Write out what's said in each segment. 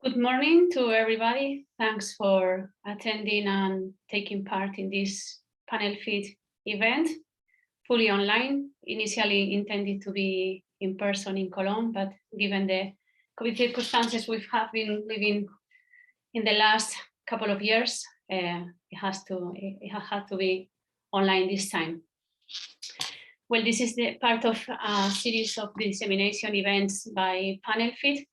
Good morning to everybody. Thanks for attending and taking part in this Panelfit event, fully online, initially intended to be in person in Cologne, but given the COVID circumstances we've been living in the last couple of years, it has had to be online this time. Well, this is the part of a series of dissemination events by Panelfit.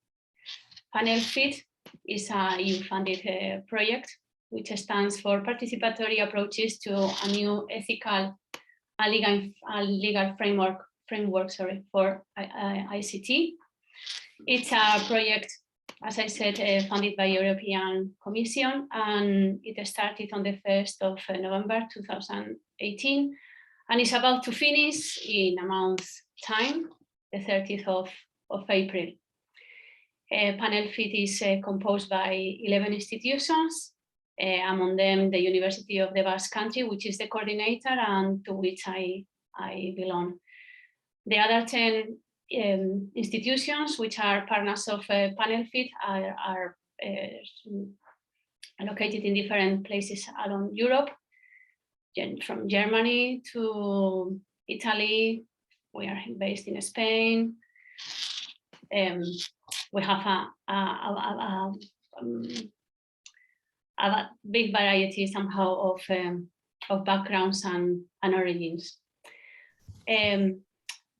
Panelfit is a EU-funded project which stands for Participatory Approaches to a New Ethical and Legal Framework for ICT. It's a project, as I said, funded by European Commission, and it started on the 1st of November 2018, and it's about to finish in a month's time, the 30th of April. Panelfit is composed by 11 institutions, among them the University of the Basque Country, which is the coordinator and to which I belong. The other 10 institutions, which are partners of Panelfit, are located in different places around Europe, from Germany to Italy. We are based in Spain. We have a big variety somehow of backgrounds and origins. The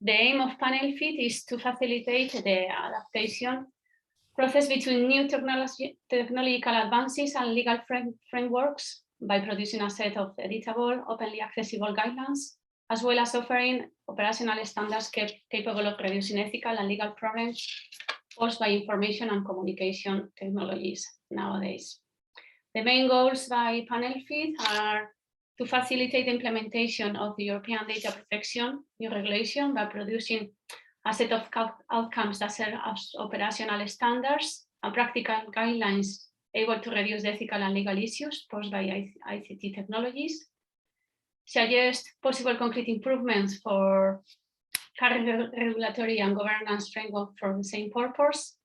aim of Panelfit is to facilitate the adaptation process between new technological advances and legal frameworks by producing a set of editable, openly accessible guidelines, as well as offering operational standards capable of reducing ethical and legal problems posed by information and communication technologies nowadays. The main goals by Panelfit are to facilitate the implementation of the European data protection new regulation by producing a set of outcomes that serve as operational standards and practical guidelines able to reduce the ethical and legal issues posed by ICT technologies, suggest possible concrete improvements for current regulatory and governance framework for the same purpose,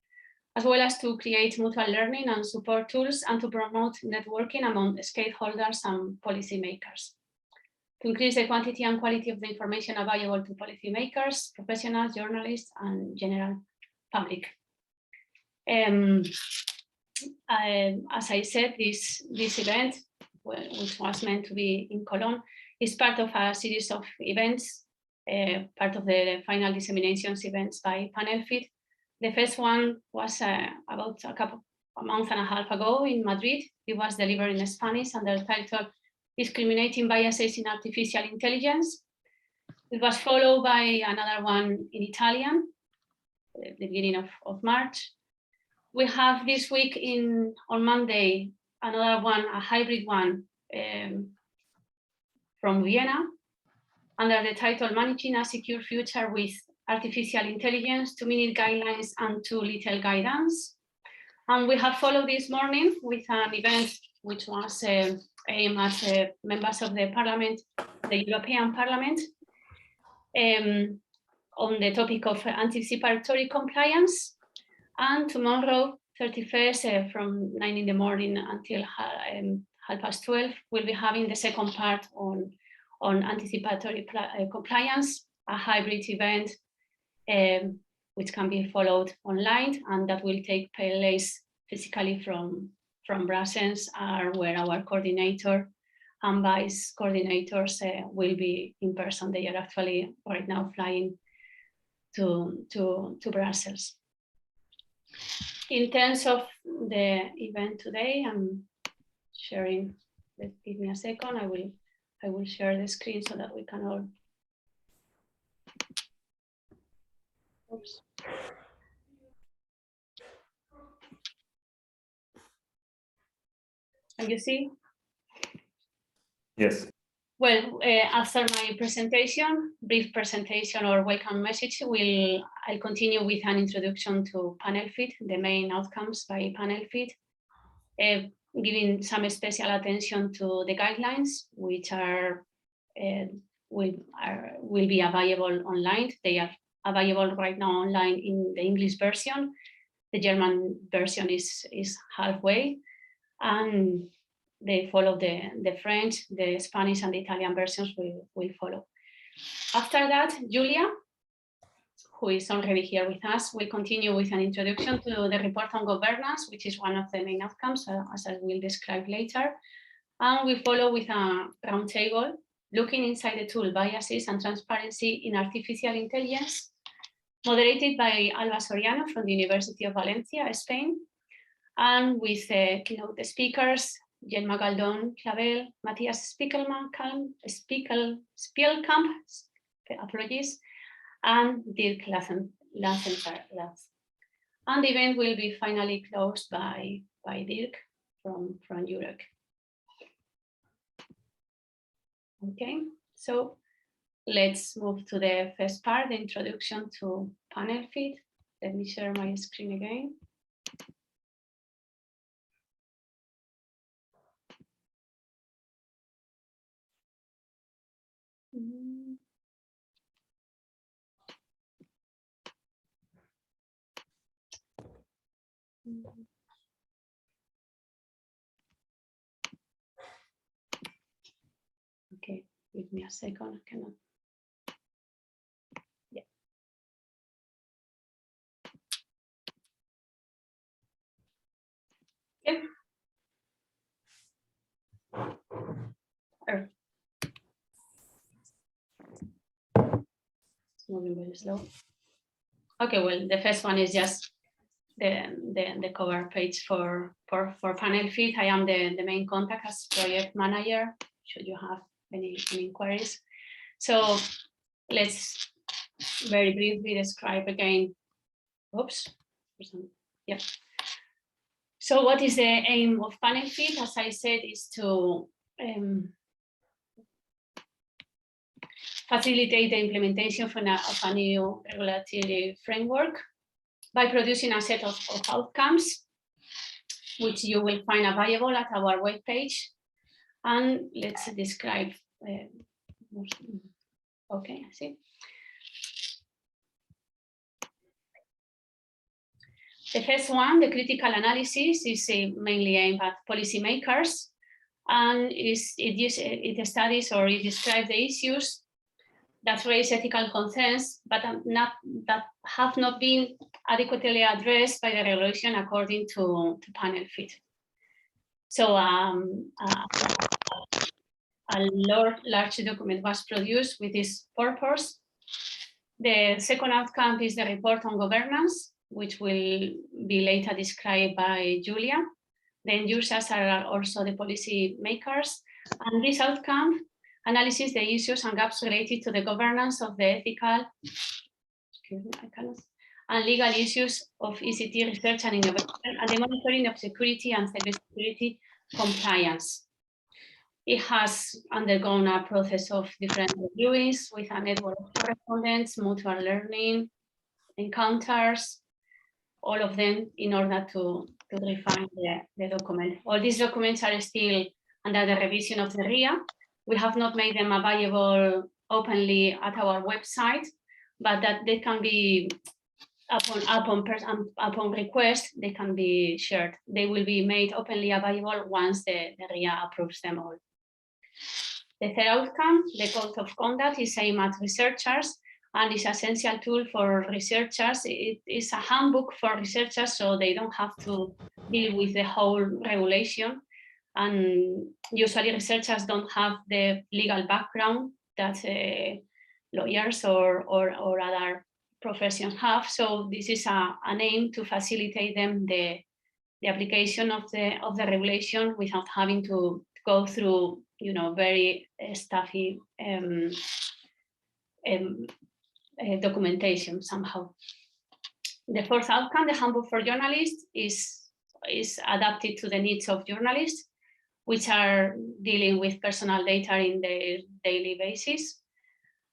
as well as to create mutual learning and support tools and to promote networking among stakeholders and policymakers, to increase the quantity and quality of the information available to policymakers, professionals, journalists, and general public. As I said, this event, which was meant to be in Cologne, is part of a series of events, part of the final disseminations events by Panelfit. The first one was about a month and a half ago in Madrid. It was delivered in Spanish under the title Discriminating Biases in Artificial Intelligence. It was followed by another one in Italian, at the beginning of March. We have this week on Monday, another one, a hybrid one from Vienna, under the title Managing a Secure Future with Artificial Intelligence, 2-minute guidelines and too little guidance. And we have followed this morning with an event which was aimed at members of the Parliament, the European Parliament, on the topic of anticipatory compliance. And tomorrow, 31st, from 9 in the morning until 12:30, we'll be having the second part on anticipatory compliance, a hybrid event which can be followed online, and that will take place physically from Brussels, where our coordinator and vice coordinators will be in person. They are actually right now flying to Brussels. In terms of the event today, I'm sharing. Give me a second. I will share the screen so that we can all. Oops. Can you see? Yes. Well, after my presentation, brief presentation or welcome message, I'll continue with an introduction to Panelfit, the main outcomes by Panelfit, giving some special attention to the guidelines, which will be available online. They are available right now online in the English version. the German version is halfway, and they follow the French, the Spanish, and the Italian versions will follow. After that, Julia, who is already here with us, will continue with an introduction to the report on governance, which is one of the main outcomes, as I will describe later. And we follow with a roundtable looking inside the tool biases and transparency in artificial intelligence, moderated by Alba Soriano from the University of Valencia, Spain, and with keynote speakers, Gemma, Galdon, Clavell, Matthias Spielkamp, apologies, and Dirk Lansrapp. And the event will be finally closed by Dirk from Europe. Okay, so let's move to the first part, the introduction to Panelfit. Let me share my screen again. Okay, give me a second. I cannot. Yeah. Okay. It's moving very slow. Okay, well, the first one is just the cover page for Panelfit. I am the main contact as project manager, should you have any inquiries. So let's very briefly describe again. Oops. Yeah. So what is the aim of Panelfit? As I said, is to facilitate the implementation of a new regulatory framework by producing a set of outcomes, which you will find available at our webpage. And let's describe. Okay, I see. The first one, the critical analysis, is mainly aimed at policymakers, and it studies or it describes the issues that raise ethical concerns, but that have not been adequately addressed by the regulation according to Panelfit. So a large document was produced with this purpose. The second outcome is the report on governance, which will be later described by Julia. The end users are also the policy makers. And this outcome analyzes the issues and gaps related to the governance of the ethical and legal issues of ECT research and innovation, and the monitoring of security and cybersecurity compliance. It has undergone a process of different reviewings with a network of correspondents, mutual learning, encounters, all of them in order to refine the document. All these documents are still under the revision of the RIA. We have not made them available openly at our website, but that they can be, upon request, they can be shared. They will be made openly available once the RIA approves them all. The third outcome, the code of conduct, is aimed at researchers and is an essential tool for researchers. It is a handbook for researchers, so they don't have to deal with the whole regulation. And usually researchers don't have the legal background that lawyers or other professions have. So this is an aim to facilitate them the application of the regulation without having to go through, very stuffy documentation somehow. The fourth outcome, the handbook for journalists, is adapted to the needs of journalists, which are dealing with personal data in their daily basis,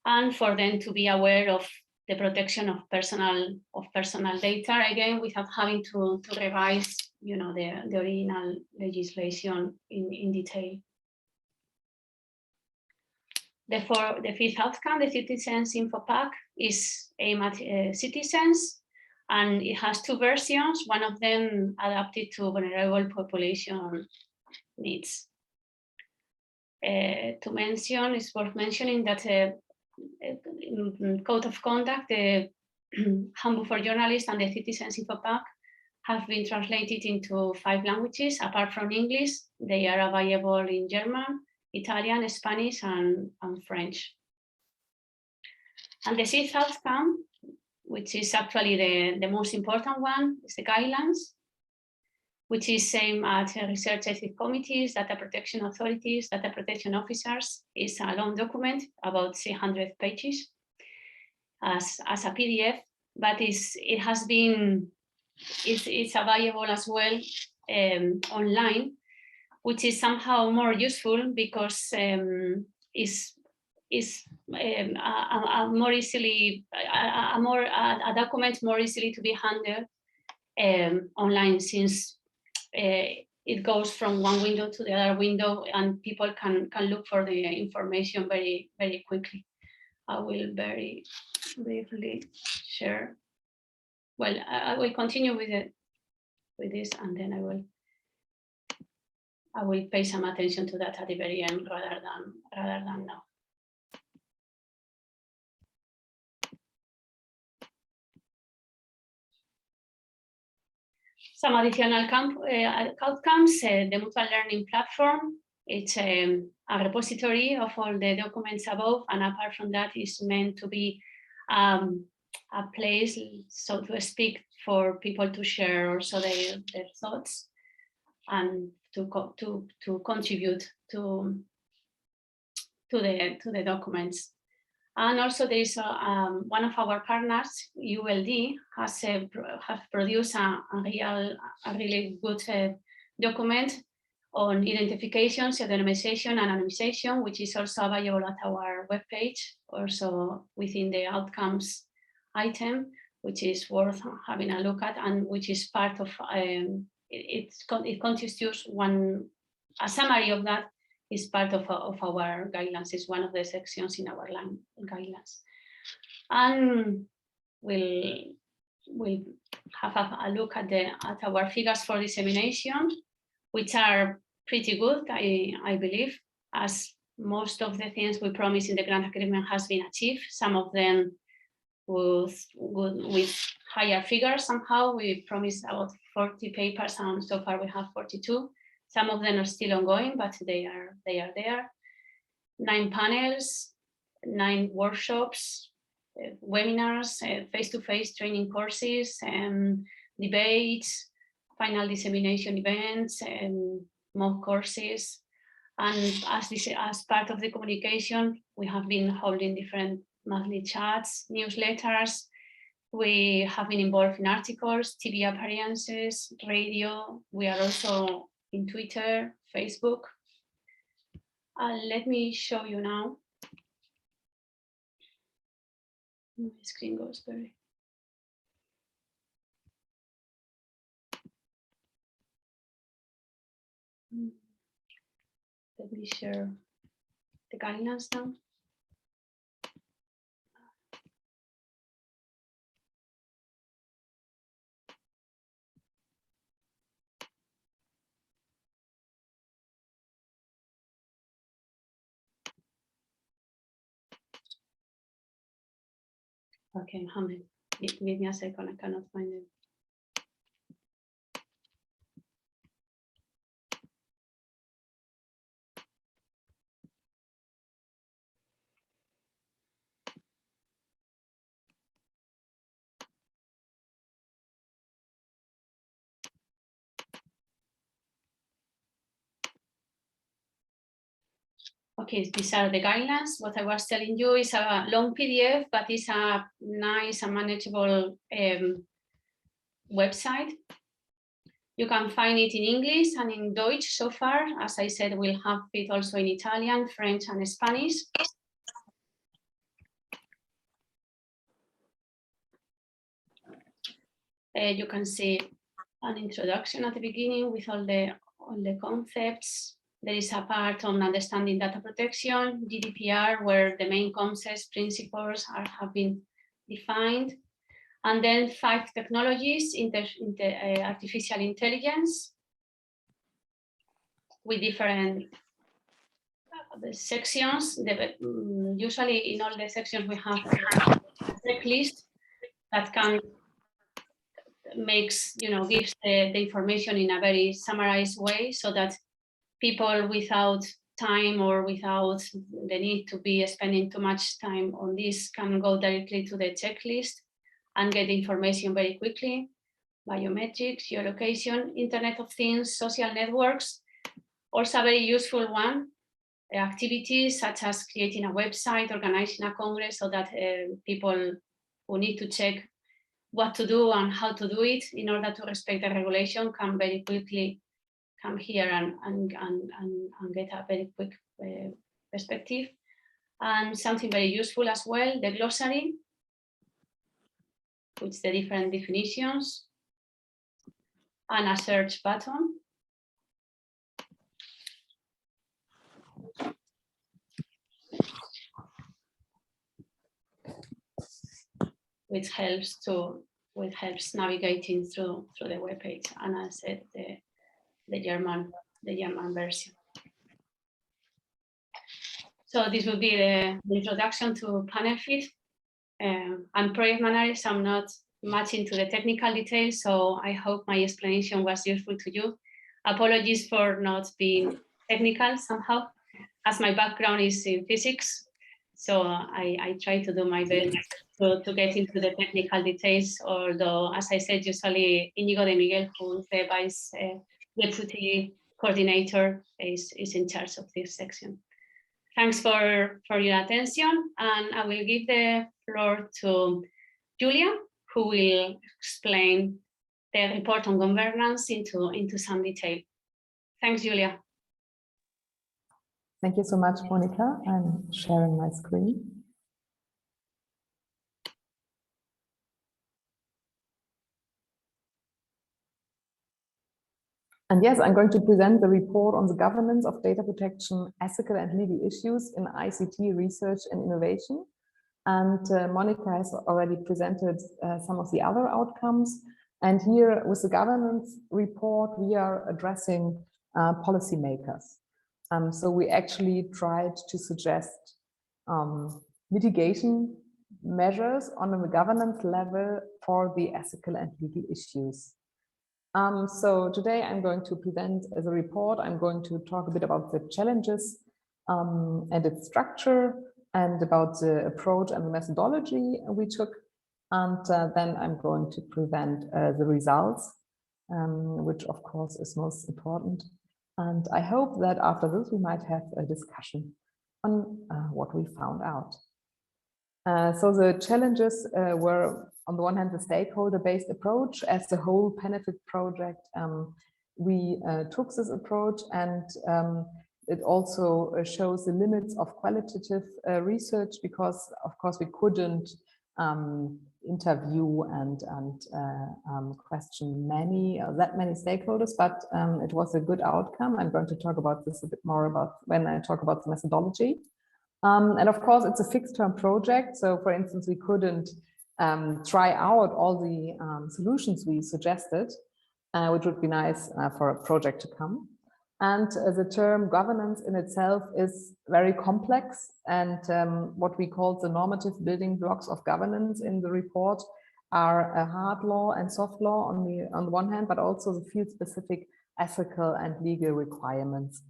and for them to be aware of the protection of personal data, again, without having to revise, the original legislation in detail. The fifth outcome, the Citizens Info Pack, is aimed at citizens And it has two versions, one of them adapted to vulnerable population needs. It's worth mentioning that Code of Conduct, the Handbook for Journalists and the Citizens Info Pack have been translated into 5 languages. Apart from English, they are available in German, Italian, Spanish, and French. And the 6th outcome, which is actually the most important one, is the guidelines, which is aimed at research ethics committees, data protection authorities, data protection officers. It's a long document, about 300 pages, as a PDF, but it's available as well online, which is somehow more useful because it's a document more easily to be handled online, since it goes from one window to the other window and people can look for the information very, very quickly. I will very briefly share. Well, I will continue with this, and then I will pay some attention to that at the very end rather than now. Some additional outcomes, the mutual learning platform. It's a repository of all the documents above, and apart from that, it's meant to be a place, so to speak, for people to share also their thoughts and to contribute to the documents. And also there is one of our partners, ULD, has produced a really good document on identification, pseudonymization, and anonymization, which is also available at our webpage, also within the outcomes item, which is worth having a look at, and which is part of, it constitutes a summary of that is part of our guidelines. It's one of the sections in our guidelines. And we'll have a look at our figures for dissemination, which are pretty good, I believe, as most of the things we promised in the grant agreement has been achieved. Some of them with higher figures somehow. We promised about 40 papers, and so far we have 42. Some of them are still ongoing, but they are there. 9 panels, 9 workshops, webinars, face-to-face training courses, debates, final dissemination events, mock courses. And as part of the communication, we have been holding different monthly chats, newsletters. We have been involved in articles, TV appearances, radio. We are also in Twitter, Facebook. Let me show you now. My screen goes very. Let me share the guidelines now. Okay, Mohammed, give me a second, I cannot find it. Okay, these are the guidelines. What I was telling you is a long PDF, but it's a nice and manageable website. You can find it in English and in Deutsch so far. As I said, we'll have it also in Italian, French, and Spanish. You can see an introduction at the beginning with all the concepts. There is a part on understanding data protection, GDPR, where the main concepts, principles have been defined. And then 5 technologies, artificial intelligence, with different sections. Usually in all the sections we have a checklist that can gives the information in a very summarized way, so that people without time or without the need to be spending too much time on this can go directly to the checklist and get information very quickly. Biometrics, geolocation, Internet of Things, social networks. Also a very useful one, activities such as creating a website, organizing a congress, so that people who need to check what to do and how to do it in order to respect the regulation can very quickly come here and get a very quick perspective. And something very useful as well, the glossary, with the different definitions, and a search button. Which helps navigating through the webpage, and I said the German version. So this will be the introduction to Panelfit. I'm project manager, so I'm not much into the technical details, so I hope my explanation was useful to you. Apologies for not being technical somehow, as my background is in physics, so I try to do my best to get into the technical details, although, as I said, usually Inigo de Miguel, who is the vice deputy coordinator, is in charge of this section. Thanks for your attention, and I will give the floor to Julia, who will explain the report on governance into some detail. Thanks, Julia. Thank you so much, Monica. I'm sharing my screen. And yes, I'm going to present the report on the governance of data protection, ethical and legal issues in ICT research and innovation. And Monica has already presented some of the other outcomes. And here with the governance report, we are addressing policymakers. So we actually tried to suggest mitigation measures on the governance level for the ethical and legal issues. So today I'm going to present as a report. I'm going to talk a bit about the challenges and its structure, and about the approach and the methodology we took. And then I'm going to present the results, which of course is most important. And I hope that after this we might have a discussion on what we found out. So the challenges were, on the one hand, the stakeholder-based approach. As the whole Panelfit project, we took this approach, and it also shows the limits of qualitative research, because of course we couldn't interview and question that many stakeholders, but it was a good outcome. I'm going to talk about this a bit more when I talk about the methodology. And of course, it's a fixed-term project. So, for instance, we couldn't try out all the solutions we suggested, which would be nice for a project to come. And the term governance in itself is very complex. And what we call the normative building blocks of governance in the report are a hard law and soft law on the one hand, but also the field-specific ethical and legal requirements.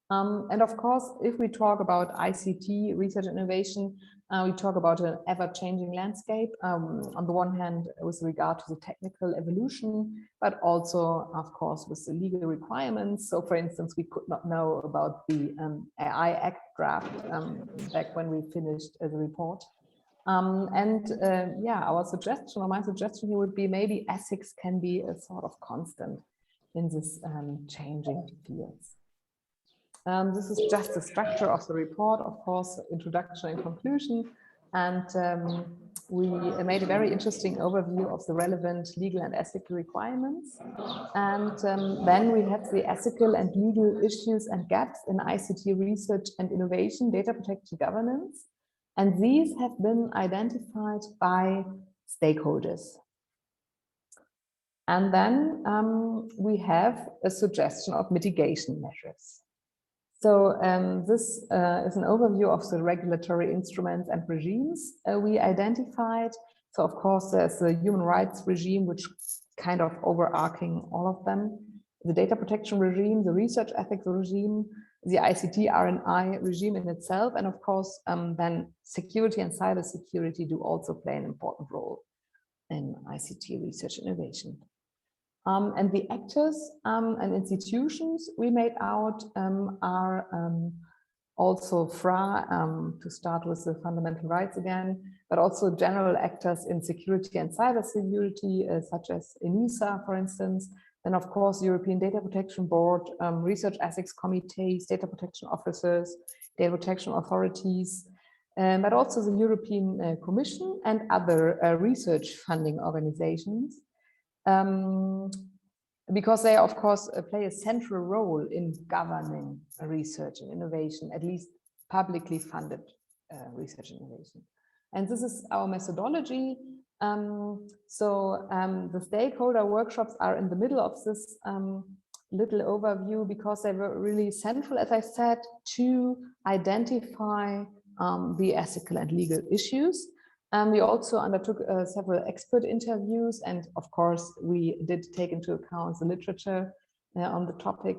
And of course, if we talk about ICT, research and innovation, we talk about an ever-changing landscape, on the one hand with regard to the technical evolution, but also, of course, with the legal requirements. So, for instance, we could not know about the AI Act draft back when we finished the report. Yeah, our suggestion, or my suggestion here would be, maybe ethics can be a sort of constant in this changing fields. This is just the structure of the report, of course, introduction and conclusion. And we made a very interesting overview of the relevant legal and ethical requirements. And then we have the ethical and legal issues and gaps in ICT research and innovation, data protection governance. And these have been identified by stakeholders. And then we have a suggestion of mitigation measures. So this is an overview of the regulatory instruments and regimes we identified. So of course, there's the human rights regime, which kind of overarching all of them, the data protection regime, the research ethics regime, the ICT R&I regime in itself, and of course, then security and cybersecurity do also play an important role in ICT research innovation. And the actors and institutions we made out are also FRA, to start with the fundamental rights again, but also general actors in security and cybersecurity, such as ENISA, for instance. Then, of course, European Data Protection Board, research ethics committees, data protection officers, data protection authorities, but also the European Commission and other research funding organizations. Because they, of course, play a central role in governing research and innovation, at least publicly funded research and innovation. And this is our methodology. The stakeholder workshops are in the middle of this little overview because they were really central, as I said, to identify the ethical and legal issues. We also undertook several expert interviews, and of course, we did take into account the literature on the topic,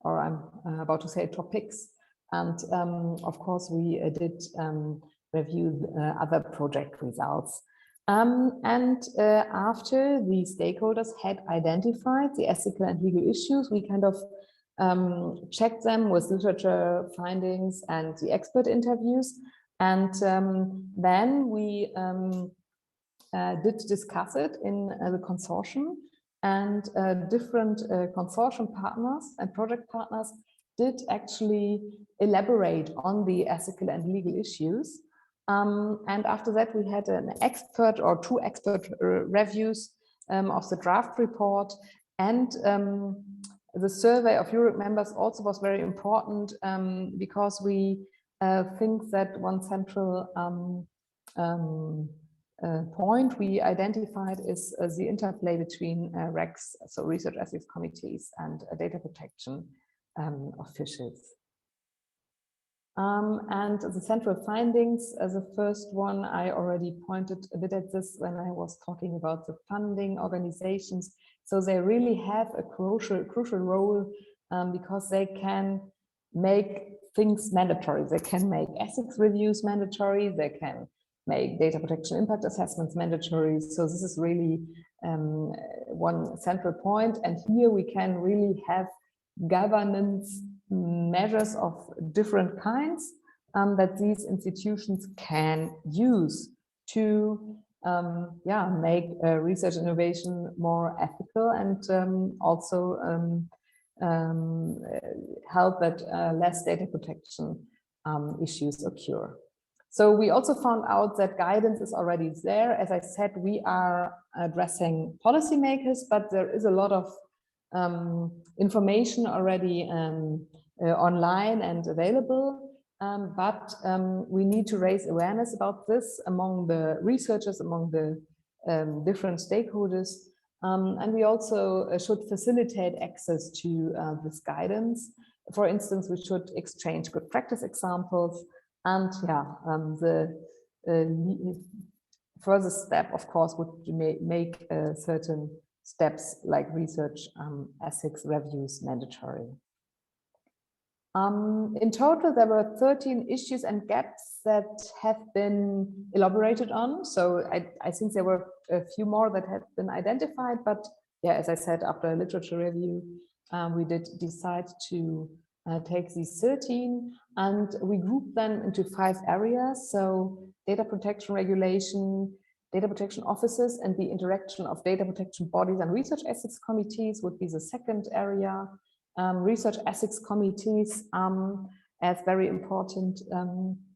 or I'm about to say topics. And of course, we did review other project results. After the stakeholders had identified the ethical and legal issues, we kind of checked them with literature findings and the expert interviews. And then we did discuss it in the consortium, and different consortium partners and project partners did actually elaborate on the ethical and legal issues. And after that, we had an expert or two expert reviews of the draft report, and the survey of Europe members also was very important because we think that one central point we identified is the interplay between RECs, so research ethics committees, and data protection officials. And the central findings, as the first one, I already pointed a bit at this when I was talking about the funding organizations. So they really have a crucial role because they can make things mandatory. They can make ethics reviews mandatory. They can make data protection impact assessments mandatory. So this is really one central point. And here we can really have governance measures of different kinds that these institutions can use to make research innovation more ethical, and also help that less data protection issues occur. So we also found out that guidance is already there. As I said, we are addressing policymakers, but there is a lot of information already online and available. But we need to raise awareness about this among the researchers, among the different stakeholders. And we also should facilitate access to this guidance. For instance, we should exchange good practice examples. And the further step, of course, would make certain steps like research ethics reviews mandatory. In total, there were 13 issues and gaps that have been elaborated on. So I think there were a few more that have been identified, but yeah, as I said, after a literature review, we did decide to take these 13, and we grouped them into 5 areas. So data protection regulation, data protection offices, and the interaction of data protection bodies and research ethics committees would be the second area. Research ethics committees as very important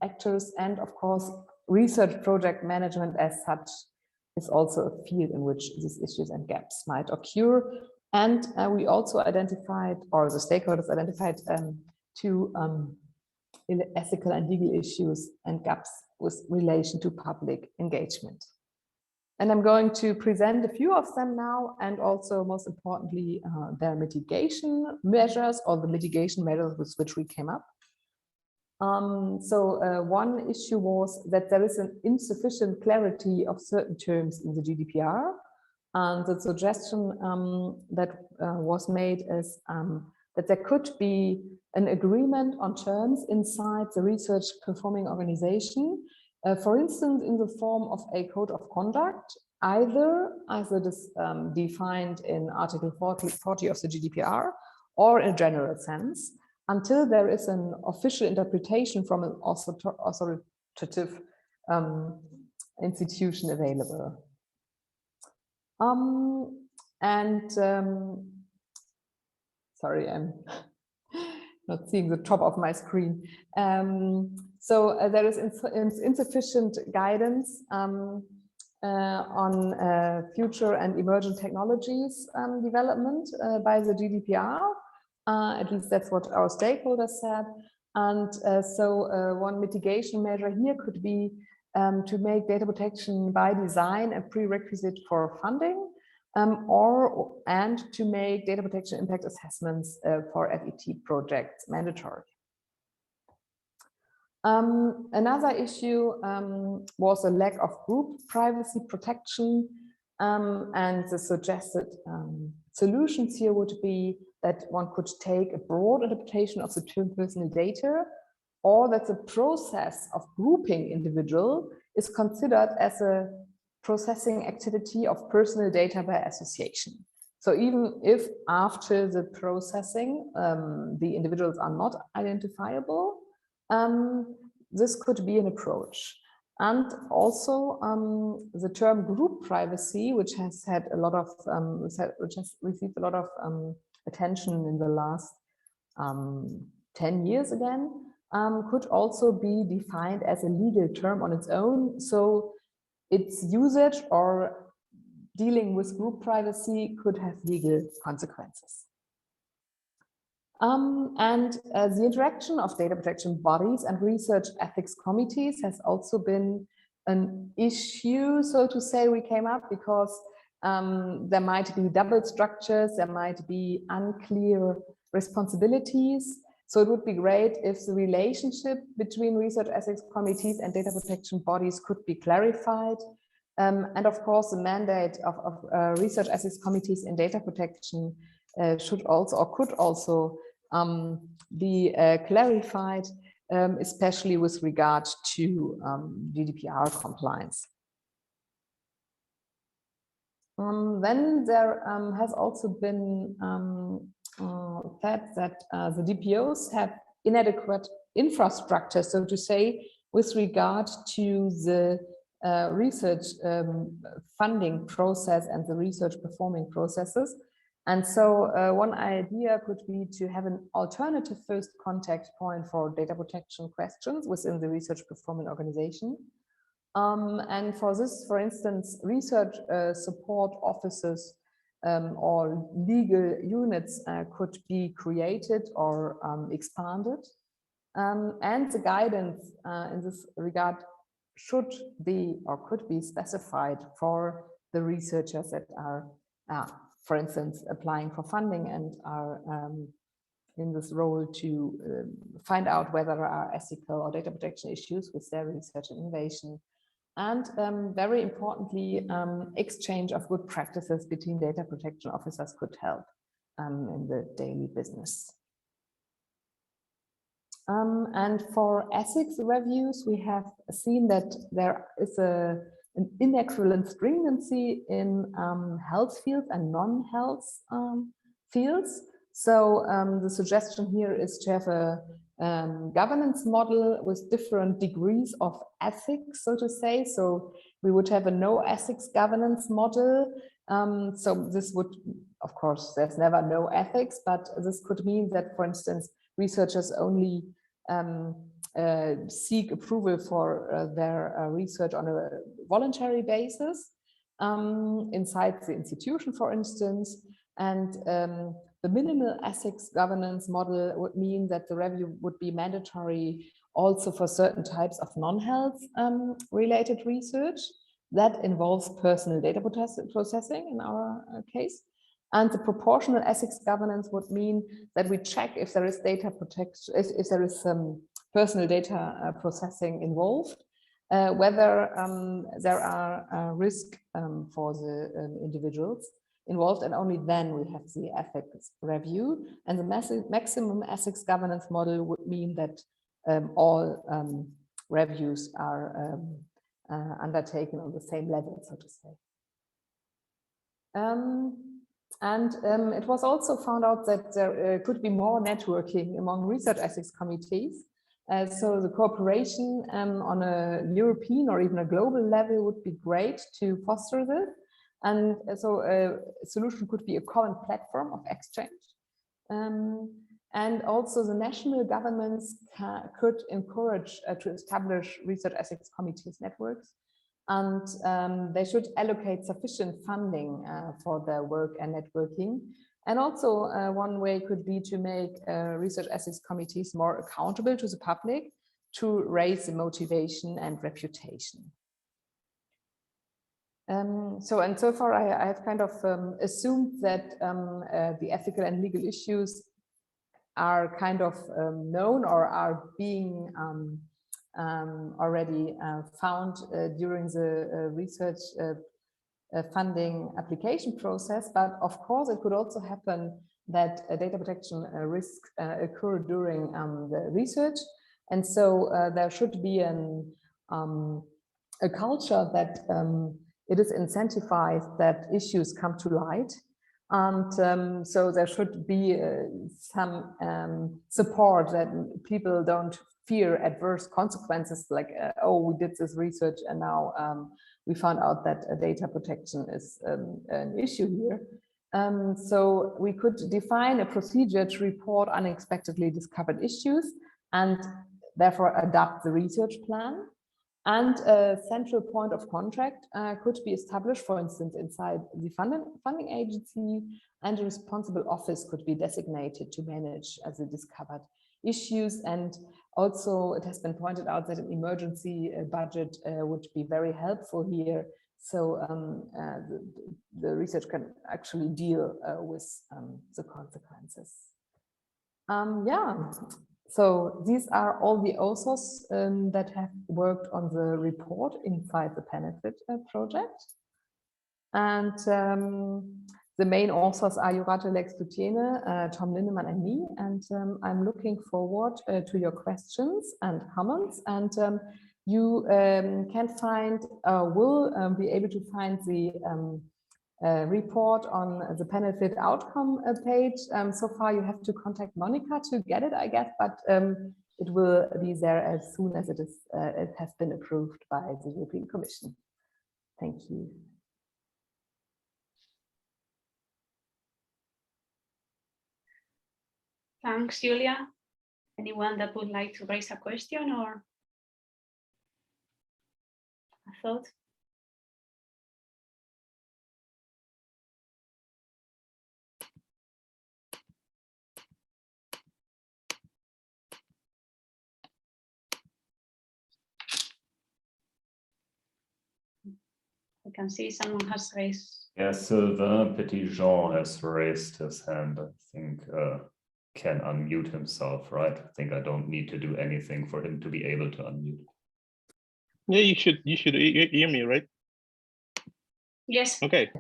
actors, and of course, research project management as such is also a field in which these issues and gaps might occur. And we also identified, or the stakeholders identified, 2 ethical and legal issues and gaps with relation to public engagement. And I'm going to present a few of them now, and also most importantly, their mitigation measures, or the mitigation measures with which we came up. One issue was that there is an insufficient clarity of certain terms in the GDPR. And the suggestion that was made is that there could be an agreement on terms inside the research performing organization, for instance, in the form of a code of conduct, either as it is defined in Article 40 of the GDPR, or in a general sense, until there is an official interpretation from an authoritative institution available. Sorry, I'm not seeing the top of my screen. There is insufficient guidance on future and emergent technologies development by the GDPR. At least that's what our stakeholders said. And one mitigation measure here could be to make data protection by design a prerequisite for funding, and to make data protection impact assessments for FET projects mandatory. Another issue was a lack of group privacy protection, and the suggested solutions here would be that one could take a broad interpretation of the term personal data, or that the process of grouping individual is considered as a processing activity of personal data by association. So even if after the processing the individuals are not identifiable, this could be an approach. And also the term group privacy, which has had a lot of which has received a lot of attention in the last 10 years again, could also be defined as a legal term on its own. So its usage or dealing with group privacy could have legal consequences. The interaction of data protection bodies and research ethics committees has also been an issue, so to say, we came up, because there might be double structures, there might be unclear responsibilities. So it would be great if the relationship between research ethics committees and data protection bodies could be clarified. And of course, the mandate of research ethics committees in data protection should also, or could also, be clarified, especially with regard to GDPR compliance. Then there has also been said that the DPOs have inadequate infrastructure, so to say, with regard to the research funding process and the research performing processes. And so one idea could be to have an alternative first contact point for data protection questions within the research performing organization. And for this, for instance, research support offices or legal units could be created or expanded. And the guidance in this regard should be or could be specified for the researchers that are, for instance, applying for funding and are in this role to find out whether there are ethical or data protection issues with their research and innovation. And very importantly, exchange of good practices between data protection officers could help in the daily business. And for ethics reviews, we have seen that there is an inequivalent stringency in health fields and non-health fields. So the suggestion here is to have a governance model with different degrees of ethics, so to say. So we would have a no ethics governance model. So this would, of course, there's never no ethics, but this could mean that, for instance, researchers only seek approval for their research on a voluntary basis inside the institution, for instance. And the minimal ethics governance model would mean that the review would be mandatory also for certain types of non-health related research. That involves personal data processing in our case. And the proportional ethics governance would mean that we check if there is data protection, if there is personal data processing involved, whether there are risk for the individuals involved, and only then we have the ethics review. And the maximum ethics governance model would mean that all reviews are undertaken on the same level, so to say. It was also found out that there could be more networking among research ethics committees. So the cooperation on a European or even a global level would be great to foster this. And so a solution could be a common platform of exchange. And also the national governments could encourage to establish research ethics committees networks. And they should allocate sufficient funding for their work and networking. And also one way could be to make research ethics committees more accountable to the public to raise the motivation and reputation. So far I have kind of assumed that the ethical and legal issues are kind of known or are being already found during the research funding application process, but of course it could also happen that data protection risks occur during the research, and so there should be a culture that it is incentivized that issues come to light, and so there should be some support that people don't fear adverse consequences, like oh, we did this research and now we found out that data protection is an issue here. So we could define a procedure to report unexpectedly discovered issues and therefore adapt the research plan. And a central point of contact could be established, for instance, inside the funding agency, and a responsible office could be designated to manage the discovered issues. And also it has been pointed out that an emergency budget would be very helpful here. So the research can actually deal with the consequences. Yeah, so these are all the authors that have worked on the report inside the Panelfit project. And the main authors are Jurate Lex-Lutiene, Tom Lindemann, and me. And I'm looking forward to your questions and comments. And you can find, will be able to find the report on the Panelfit outcome page. So far, you have to contact Monica to get it, I guess, but it will be there as soon as it has been approved by the European Commission. Thank you. Thanks, Julia. Anyone that would like to raise a question or a thought? I can see someone has raised. Yes, Sylvain Petitjean has raised his hand. I think can unmute himself, right? I think I don't need to do anything for him to be able to unmute. Yeah, you should hear me, right? Yes. Okay,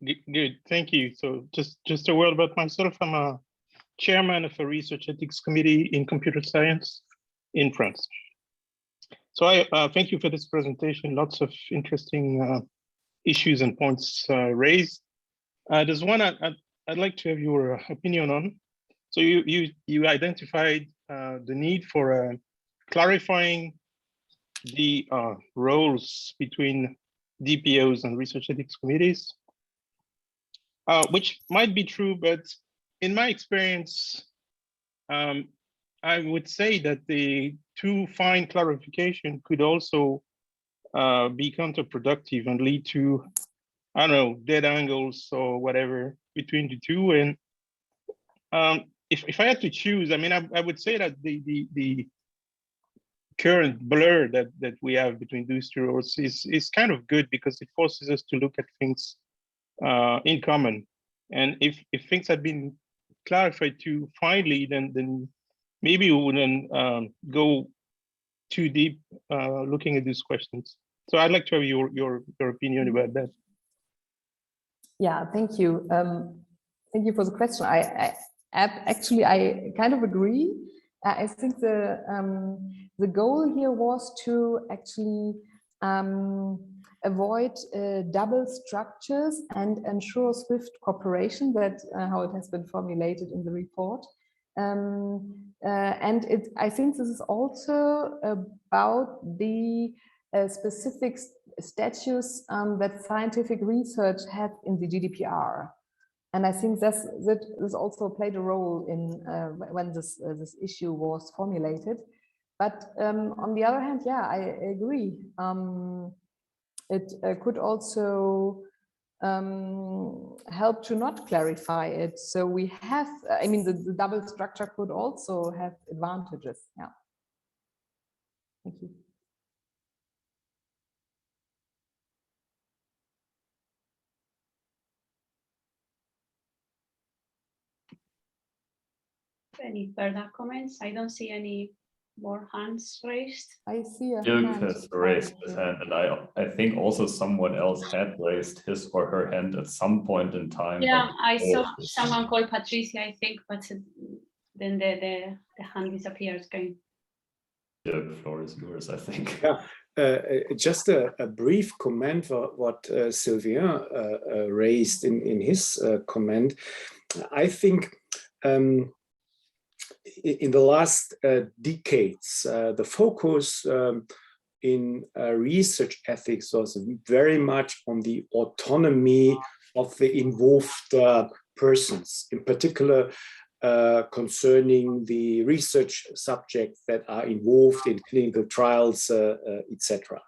good, thank you. So just a word about myself. I'm a chairman of a research ethics committee in computer science in France. So I thank you for this presentation. Lots of interesting issues and points raised. There's one I'd like to have your opinion on. So you identified the need for clarifying the roles between DPOs and research ethics committees, which might be true, but in my experience, I would say that the too fine clarification could also be counterproductive and lead to, I don't know, dead angles or whatever between the two. And if I had to choose, I mean, I would say that the current blur that we have between those two roles is kind of good, because it forces us to look at things in common. And if things had been clarified too finely, then maybe we wouldn't go too deep looking at these questions. So I'd like to have your opinion about that. Yeah, thank you. Thank you for the question. I kind of agree. I think the goal here was to actually avoid double structures and ensure swift cooperation. That's how it has been formulated in the report. And I think this is also about the specific status that scientific research had in the GDPR. And I think that also played a role in when this issue was formulated. But on the other hand, yeah, I agree. It could also help to not clarify it. So we have, I mean, the double structure could also have advantages. Yeah. Thank you. Any further comments? I don't see any more hands raised. I see a Dirk hand. has raised his hand, and I think also someone else had raised his or her hand at some point in time. Yeah, I saw someone called Patricia, I think, but then the hand disappears again. Dirk, the floor is yours, I think. Yeah, just a brief comment for what Sylvain raised in his comment. I think in the last decades, the focus in research ethics was very much on the autonomy of the involved persons, in particular concerning the research subjects that are involved in clinical trials, etc.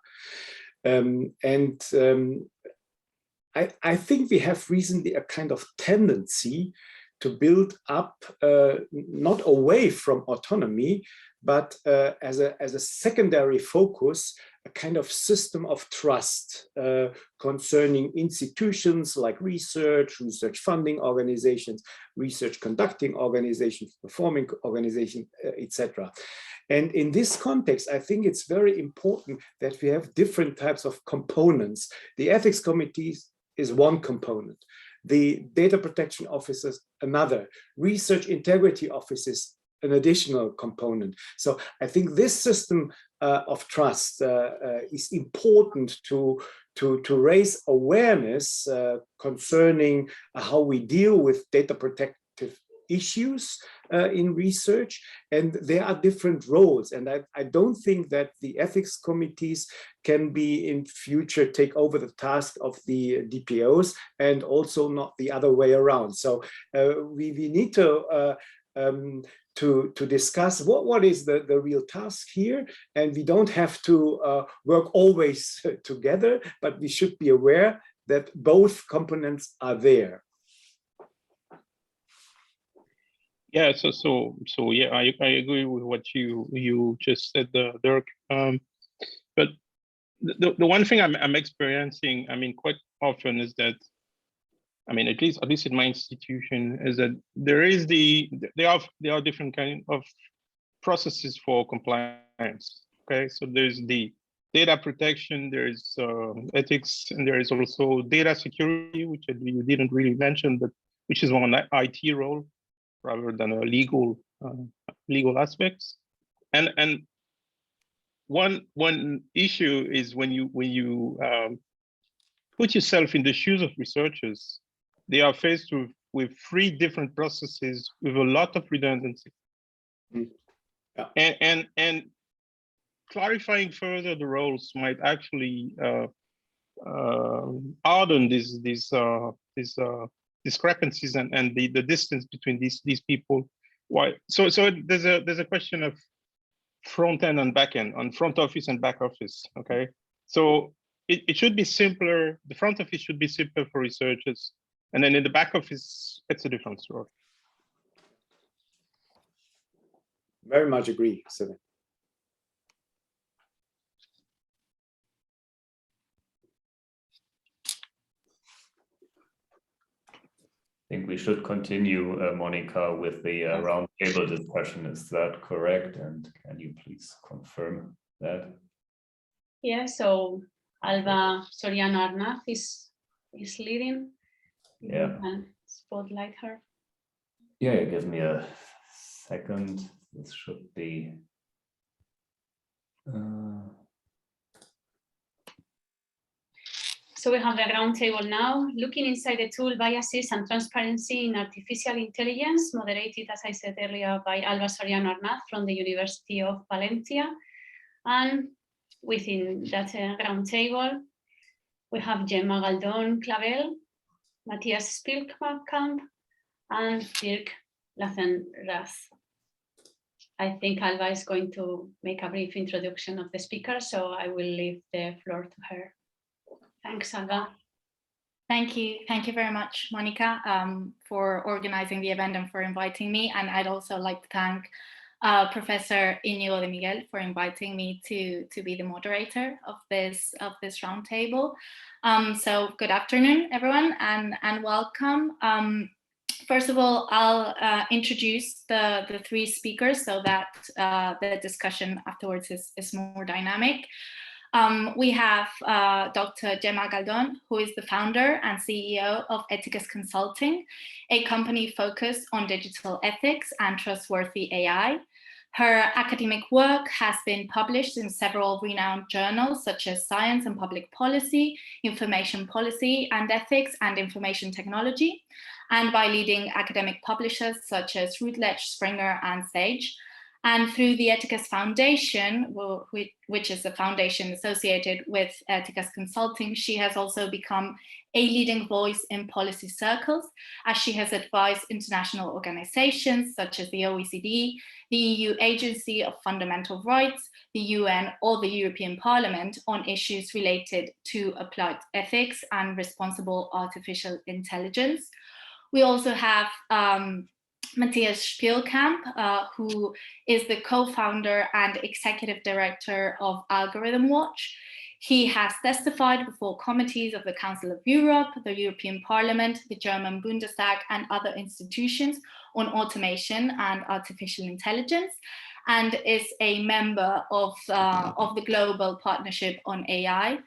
I think we have recently a kind of tendency to build up not away from autonomy, but as a secondary focus, a kind of system of trust concerning institutions like research funding organizations, research conducting organizations, performing organizations, etc. And in this context, I think it's very important that we have different types of components. The ethics committees is one component. The data protection officers, another. Research integrity offices, an additional component. So I think this system of trust is important to raise awareness concerning how we deal with data protective issues in research, and there are different roles, and I don't think that the ethics committees can be in future take over the task of the DPOs, and also not the other way around. So we need to discuss what is the real task here, and we don't have to work always together, but we should be aware that both components are there. Yeah, so yeah, I agree with what you just said, Dirk. But the one thing I'm experiencing, I mean, quite often is that, I mean, at least in my institution, is that there are different kind of processes for compliance. Okay, so there's the data protection, there's ethics, and there is also data security, which you didn't really mention, but which is one IT role rather than a legal aspects. And one issue is when you put yourself in the shoes of researchers, they are faced with three different processes with a lot of redundancy. Yeah. And clarifying further the roles might actually harden these discrepancies and the distance between these people. Why? So there's a question of front end and back end, on front office and back office. Okay, so it should be simpler. The front office should be simpler for researchers, and then in the back office, it's a different story. Very much agree, Sylvain. think we should continue, Monica, with the roundtable discussion. Is that correct? And can you please confirm that? Yeah, so Alba Soriano Arnaz is leading. Yeah. You can spotlight her. Yeah, give me a second. This should be. So we have the roundtable now, looking inside the tool biases and transparency in artificial intelligence, moderated, as I said earlier, by Alba Soriano Arnaz from the University of Valencia. And within that roundtable, we have Gemma, Galdon, Clavell, Matthias Spielkamp, and Dirk Lanzerath. I think Alba is going to make a brief introduction of the speaker, so I will leave the floor to her. Thanks, Alba. Thank you very much, Monica, for organizing the event and for inviting me. And I'd also like to thank Professor Íñigo de Miguel for inviting me to be the moderator of this roundtable. So good afternoon, everyone, and welcome. First of all, I'll introduce the three speakers so that the discussion afterwards is more dynamic. We have Dr. Gemma Galdon, who is the founder and CEO of Ethicus Consulting, a company focused on digital ethics and trustworthy AI. Her academic work has been published in several renowned journals such as Science and Public Policy, Information Policy and Ethics, and Information Technology, and by leading academic publishers such as Routledge, Springer, and Sage. And through the Ethicus Foundation, which is a foundation associated with Ethicus Consulting, she has also become a leading voice in policy circles, as she has advised international organizations such as the OECD, the EU Agency of Fundamental Rights, the UN, or the European Parliament on issues related to applied ethics and responsible artificial intelligence. We also have Matthias Spielkamp, who is the co-founder and executive director of Algorithm Watch. He has testified before committees of the Council of Europe, the European Parliament, the German Bundestag, and other institutions on automation and artificial intelligence, and is a member of the Global Partnership on AI.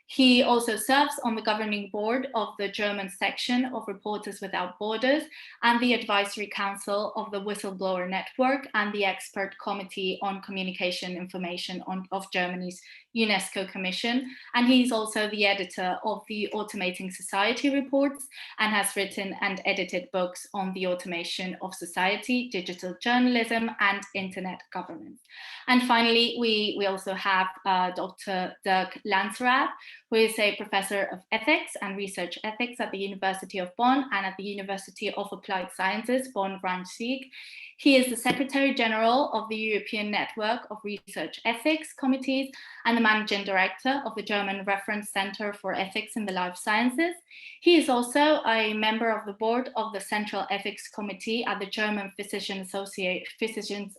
He also serves on the governing board of the German section of Reporters Without Borders and the advisory council of the Whistleblower Network and the expert committee on communication information of Germany's UNESCO Commission. And he's also the editor of the Automating Society reports and has written and edited books on the automation of society, digital journalism, and internet governance. And finally, we also have Dr. Dirk Lansrapp, who is a professor of ethics and research ethics at the University of Bonn and at the University of Applied Sciences, Bonn-Rhein-Sieg. He is the Secretary General of the European Network of Research Ethics Committees and the Managing Director of the German Reference Center for Ethics in the Life Sciences. He is also a member of the board of the Central Ethics Committee at the German Physicians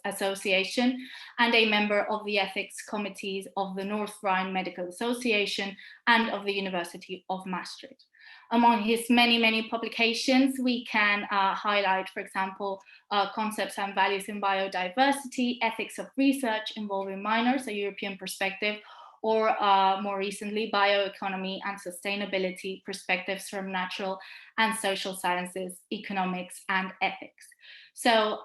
Association and a member of the Ethics Committees of the North Rhine Medical Association and of the University of Maastricht. Among his many publications, we can highlight, for example, Concepts and Values in Biodiversity, Ethics of Research Involving Minors, a European Perspective, or more recently, Bioeconomy and Sustainability, Perspectives from Natural and Social Sciences, Economics and Ethics. So,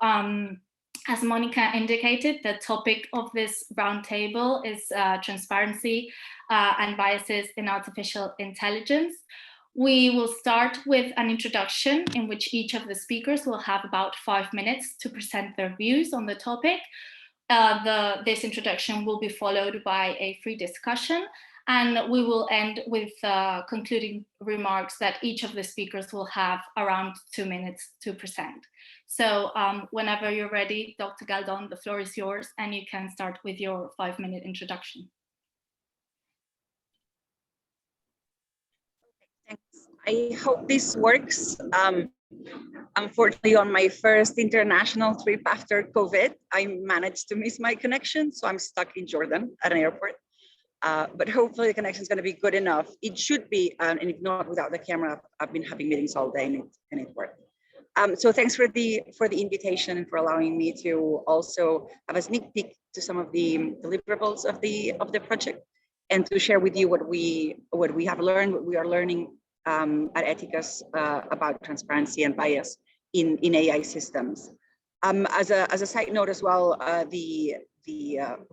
as Monica indicated, the topic of this roundtable is transparency and biases in artificial intelligence. We will start with an introduction in which each of the speakers will have about 5 minutes to present their views on the topic. This introduction will be followed by a free discussion, and we will end with concluding remarks that each of the speakers will have around 2 minutes to present. So whenever you're ready, Dr. Galdon, the floor is yours, and you can start with your 5-minute introduction. I hope this works. Unfortunately, on my first international trip after COVID, I managed to miss my connection, so I'm stuck in Jordan at an airport. But hopefully the connection is going to be good enough. It should be, and if not, without the camera, I've been having meetings all day and it worked. So thanks for the invitation and for allowing me to also have a sneak peek to some of the deliverables of the project, and to share with you what we have learned, what we are learning at Ethicus about transparency and bias in AI systems. As a side note as well, the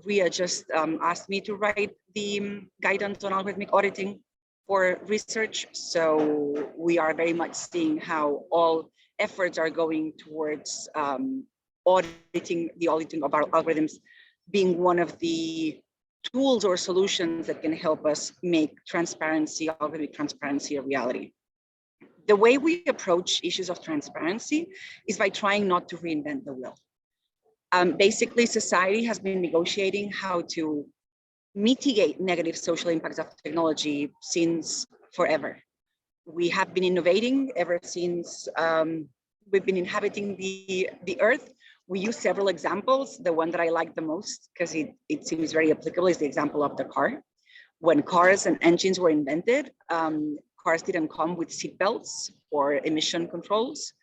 RIA just asked me to write the guidance on algorithmic auditing for research. So we are very much seeing how all efforts are going towards auditing of our algorithms being one of the tools or solutions that can help us make transparency, algorithmic transparency, a reality. The way we approach issues of transparency is by trying not to reinvent the wheel. Basically, society has been negotiating how to mitigate negative social impacts of technology since forever. We have been innovating ever since we've been inhabiting the earth. We use several examples. The one that I like the most, because it seems very applicable, is the example of the car. When cars and engines were invented, cars didn't come with seatbelts or emission controls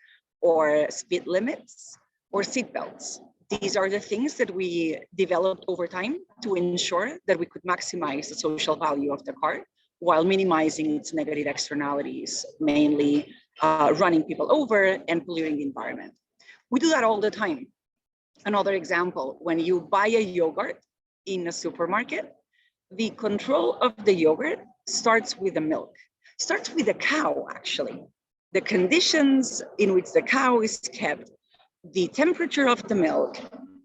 or speed limits or seatbelts. These are the things that we developed over time to ensure that we could maximize the social value of the car while minimizing its negative externalities, mainly running people over and polluting the environment. We do that all the time. Another example, when you buy a yogurt in a supermarket, the control of the yogurt starts with the milk, starts with the cow, actually. The conditions in which the cow is kept, the temperature of the milk,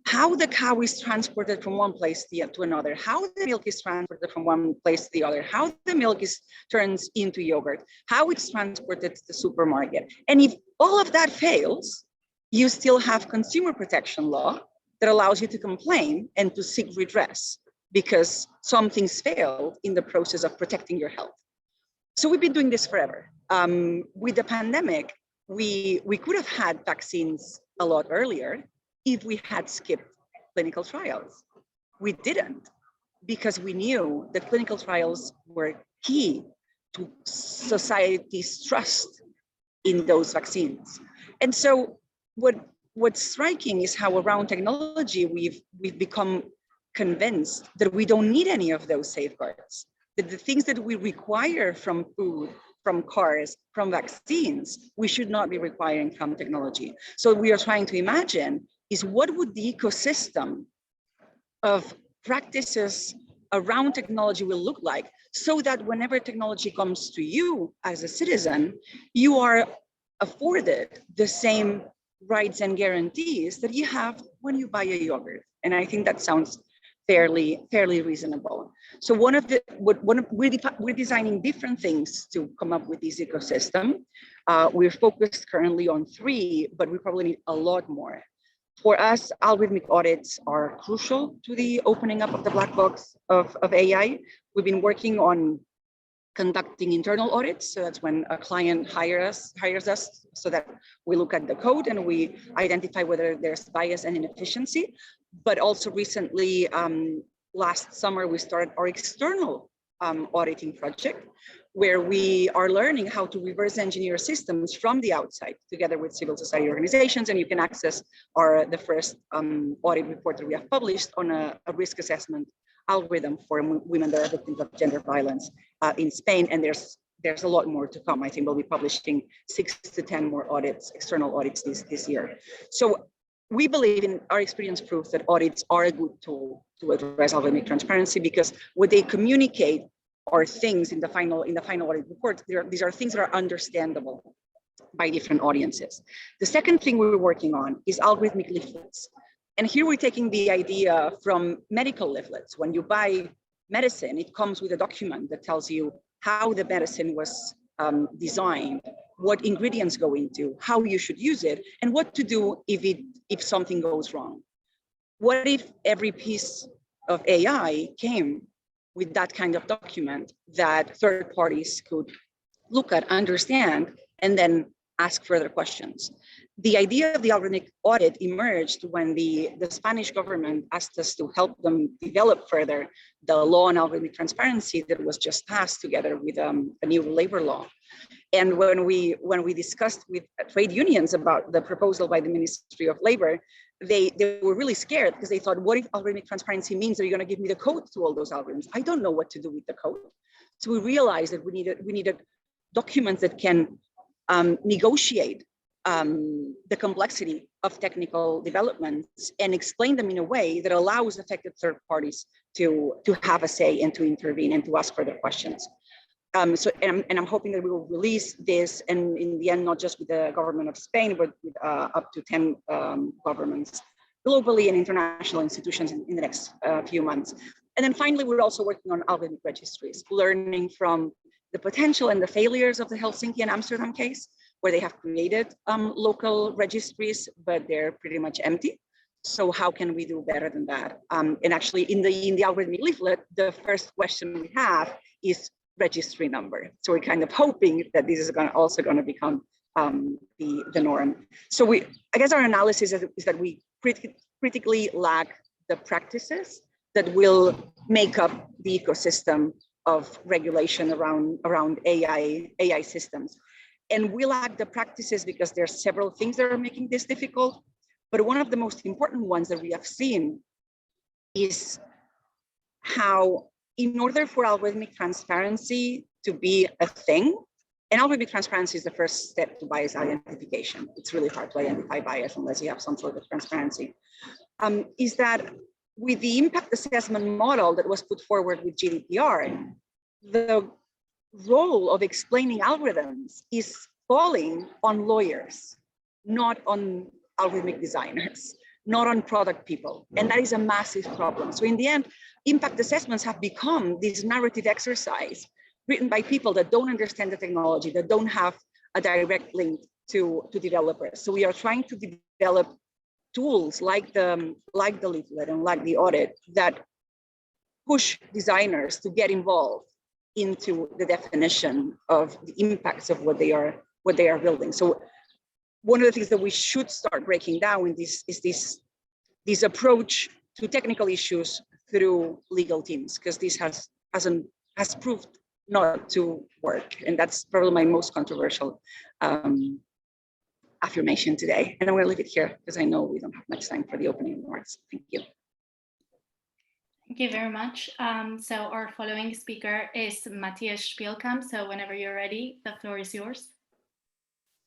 how the cow is transported from one place to another, how the milk is transported from one place to the other, how the milk turns into yogurt, how it's transported to the supermarket. And if all of that fails, you still have consumer protection law that allows you to complain and to seek redress because some things failed in the process of protecting your health. So we've been doing this forever. With the pandemic, we could have had vaccines a lot earlier if we had skipped clinical trials. We didn't, because we knew that clinical trials were key to society's trust in those vaccines. And so what's striking is how around technology we've become convinced that we don't need any of those safeguards, that the things that we require from food, from cars, from vaccines, we should not be requiring from technology. So what we are trying to imagine is what would the ecosystem of practices around technology will look like, so that whenever technology comes to you as a citizen, you are afforded the same rights and guarantees that you have when you buy a yogurt. And I think that sounds fairly reasonable. So we're designing different things to come up with this ecosystem. We're focused currently on 3, but we probably need a lot more. For us, algorithmic audits are crucial to the opening up of the black box of AI. We've been working on conducting internal audits. So that's when a client hires us so that we look at the code and we identify whether there's bias and inefficiency. But also recently, last summer, we started our external auditing project, where we are learning how to reverse engineer systems from the outside together with civil society organizations. And you can access the first audit report that we have published on a risk assessment algorithm for women that are victims of gender violence in Spain. And there's a lot more to come. I think we'll be publishing 6 to 10 more audits, external audits this year. So we believe, in our experience proves, that audits are a good tool to address algorithmic transparency, because what they communicate are things in the final audit report. These are things that are understandable by different audiences. The second thing we're working on is algorithmic leaflets. And here we're taking the idea from medical leaflets. When you buy medicine, it comes with a document that tells you how the medicine was designed, what ingredients go into, how you should use it, and what to do if something goes wrong. What if every piece of AI came with that kind of document that third parties could look at, understand, and then ask further questions? The idea of the algorithmic audit emerged when the Spanish government asked us to help them develop further the law on algorithmic transparency that was just passed together with a new labor law. And when we discussed with trade unions about the proposal by the Ministry of Labor, they were really scared because they thought, what if algorithmic transparency means that you're going to give me the code to all those algorithms? I don't know what to do with the code. So we realized that we needed documents that can negotiate the complexity of technical developments and explain them in a way that allows affected third parties to have a say and to intervene and to ask further questions. And I'm hoping that we will release this, and in the end, not just with the government of Spain, but with up to 10 governments globally and international institutions in the next few months. And then finally, we're also working on algorithmic registries, learning from the potential and the failures of the Helsinki and Amsterdam case, where they have created local registries, but they're pretty much empty. So how can we do better than that? And actually, in the algorithmic leaflet, the first question we have is registry number. So we're kind of hoping that this is also going to become the norm. So I guess our analysis is that we critically lack the practices that will make up the ecosystem of regulation around AI systems. And we lack the practices because there are several things that are making this difficult. But one of the most important ones that we have seen is how, in order for algorithmic transparency to be a thing, and algorithmic transparency is the first step to bias identification. It's really hard to identify bias unless you have some sort of transparency. Is that with the impact assessment model that was put forward with GDPR, the role of explaining algorithms is falling on lawyers, not on algorithmic designers, not on product people. And that is a massive problem. So in the end, impact assessments have become this narrative exercise written by people that don't understand the technology, that don't have a direct link to developers. So we are trying to develop tools like the leaflet and like the audit that push designers to get involved into the definition of the impacts of what they are building. So one of the things that we should start breaking down in this is this approach to technical issues through legal teams, because this has proved not to work, and that's probably my most controversial affirmation today. And I'm going to leave it here because I know we don't have much time for the opening remarks. Thank you. Thank you very much. So our following speaker is Matthias Spielkamp. So whenever you're ready, the floor is yours.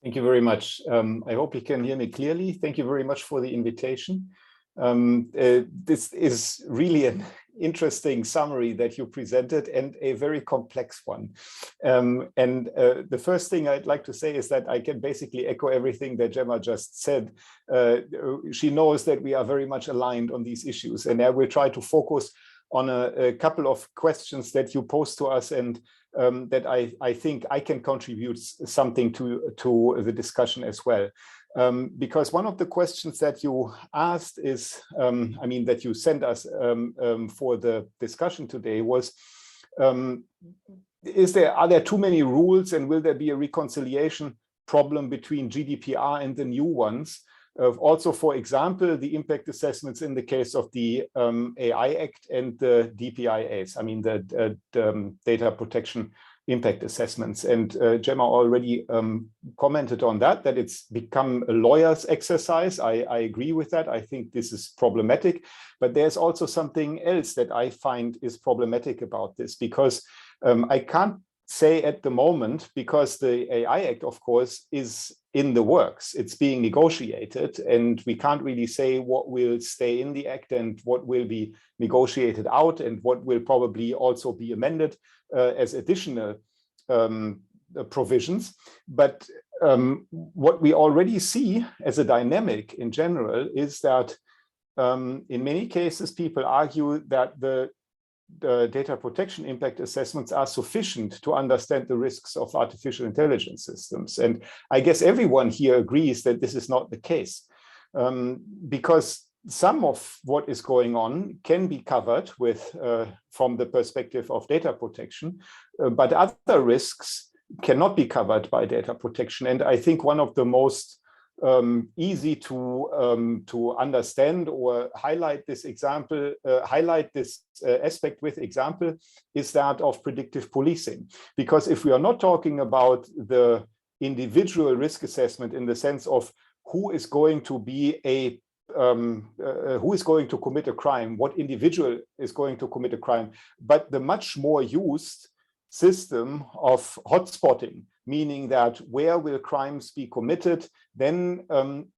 Thank you very much. I hope you can hear me clearly. Thank you very much for the invitation. This is really an interesting summary that you presented, and a very complex one. The first thing I'd like to say is that I can basically echo everything that Gemma just said. She knows that we are very much aligned on these issues, and I will try to focus on a couple of questions that you posed to us, and that I think I can contribute something to the discussion as well. Because one of the questions that you asked is, that you sent us for the discussion today was, are there too many rules, and will there be a reconciliation problem between GDPR and the new ones? Also, for example, the impact assessments in the case of the AI Act and the DPIAs, the data protection impact assessments. And Gemma already commented on that it's become a lawyer's exercise. I agree with that. I think this is problematic, but there's also something else that I find is problematic about this, because I can't say at the moment, because the AI Act, of course, is in the works. It's being negotiated, and we can't really say what will stay in the Act and what will be negotiated out and what will probably also be amended as additional provisions. But what we already see as a dynamic in general is that in many cases, people argue that the data protection impact assessments are sufficient to understand the risks of artificial intelligence systems. And I guess everyone here agrees that this is not the case, because some of what is going on can be covered with from the perspective of data protection, but other risks cannot be covered by data protection. And I think one of the most easy to understand or highlight this example, aspect with example, is that of predictive policing. Because if we are not talking about the individual risk assessment in the sense of who is going to be who is going to commit a crime, what individual is going to commit a crime, but the much more used system of hotspotting, meaning that where will crimes be committed, then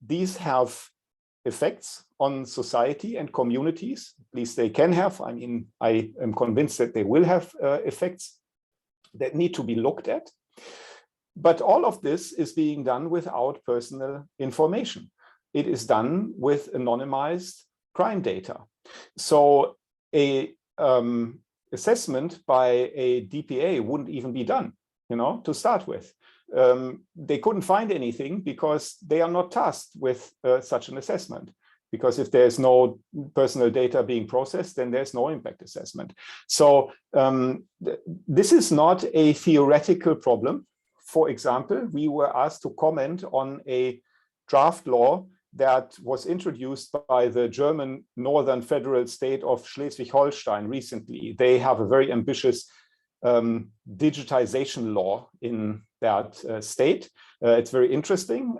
these have effects on society and communities. At least they can have. I mean, I am convinced that they will have effects that need to be looked at. But all of this is being done without personal information. It is done with anonymized crime data. So a assessment by a DPA wouldn't even be done, to start with. They couldn't find anything because they are not tasked with such an assessment. Because if there's no personal data being processed, then there's no impact assessment. So this is not a theoretical problem. For example, we were asked to comment on a draft law that was introduced by the German northern federal state of Schleswig-Holstein recently. They have a very ambitious digitization law in that state. It's very interesting.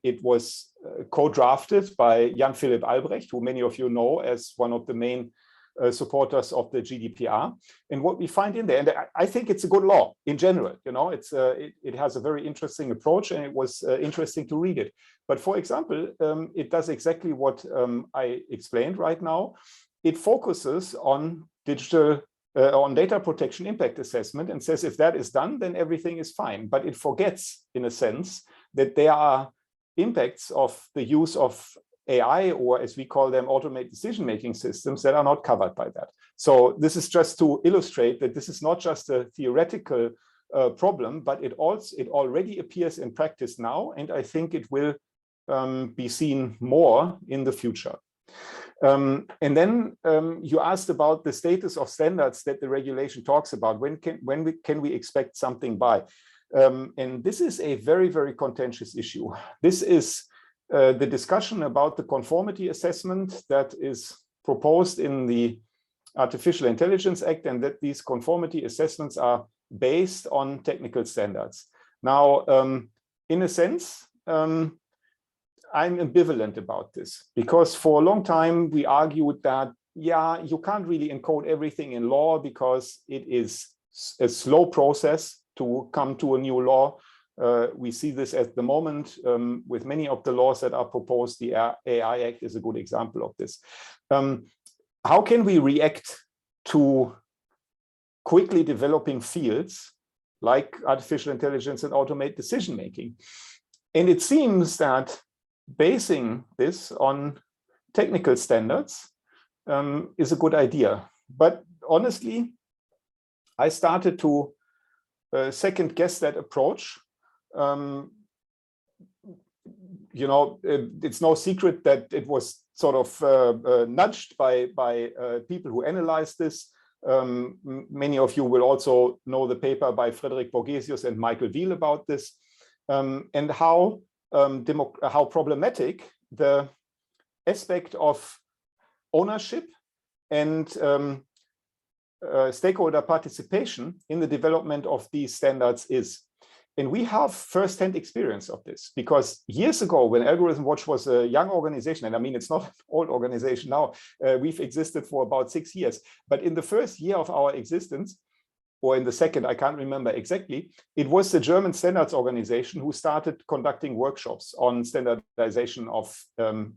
It was co-drafted by Jan Philipp Albrecht, who many of you know as one of the main supporters of the GDPR. And what we find in there, and I think it's a good law in general, it has a very interesting approach, and it was interesting to read it. But for example, it does exactly what I explained right now. It focuses on on data protection impact assessment and says if that is done, then everything is fine. But it forgets, in a sense, that there are impacts of the use of AI, or as we call them, automated decision-making systems, that are not covered by that. So this is just to illustrate that this is not just a theoretical problem, but it already appears in practice now, and I think it will be seen more in the future. And then you asked about the status of standards that the regulation talks about. When can we expect something by? And this is a very, very contentious issue. This is the discussion about the conformity assessment that is proposed in the Artificial Intelligence Act, and that these conformity assessments are based on technical standards. Now, in a sense, I'm ambivalent about this, because for a long time we argued that, yeah, you can't really encode everything in law because it is a slow process to come to a new law. We see this at the moment with many of the laws that are proposed. The AI Act is a good example of this. How can we react to quickly developing fields like artificial intelligence and automated decision-making? And it seems that basing this on technical standards is a good idea. But honestly, I started to second guess that approach. It's no secret that it was sort of nudged by people who analyzed this. Many of you will also know the paper by Frederick Borgesius and Michael Wiehl about this, and how problematic the aspect of ownership and stakeholder participation in the development of these standards is. And we have first-hand experience of this, because years ago, when Algorithm Watch was a young organization, and I mean, it's not an old organization now, we've existed for about 6 years, but in the first year of our existence, or in the second, I can't remember exactly, it was the German standards organization who started conducting workshops on standardization of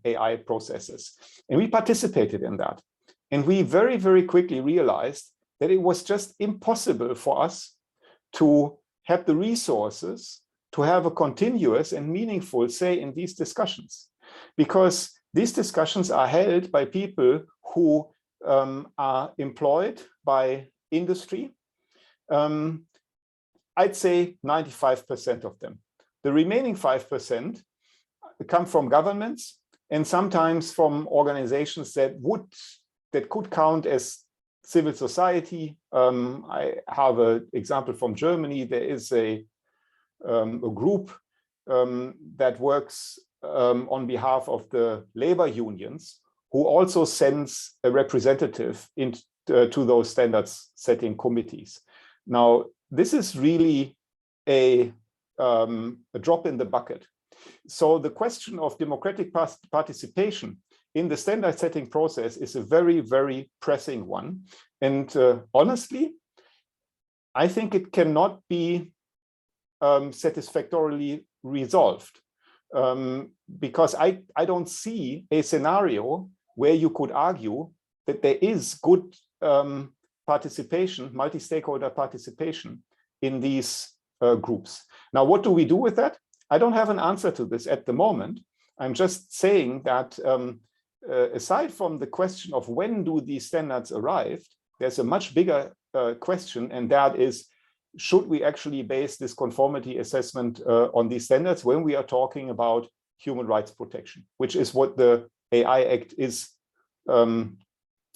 AI processes. And we participated in that. And we very, very quickly realized that it was just impossible for us to have the resources to have a continuous and meaningful say in these discussions, because these discussions are held by people who are employed by industry. I'd say 95% of them. The remaining 5% come from governments and sometimes from organizations that could count as civil society. I have an example from Germany. There is a group that works on behalf of the labor unions, who also sends a representative to those standards setting committees. Now, this is really a drop in the bucket. So the question of democratic participation in the standard setting process is a very, very pressing one. And honestly, I think it cannot be satisfactorily resolved, because I don't see a scenario where you could argue that there is good participation, multi-stakeholder participation in these groups. Now, what do we do with that? I don't have an answer to this at the moment. I'm just saying that aside from the question of when do these standards arrive, there's a much bigger question, and that is, should we actually base this conformity assessment on these standards when we are talking about human rights protection, which is what the AI Act is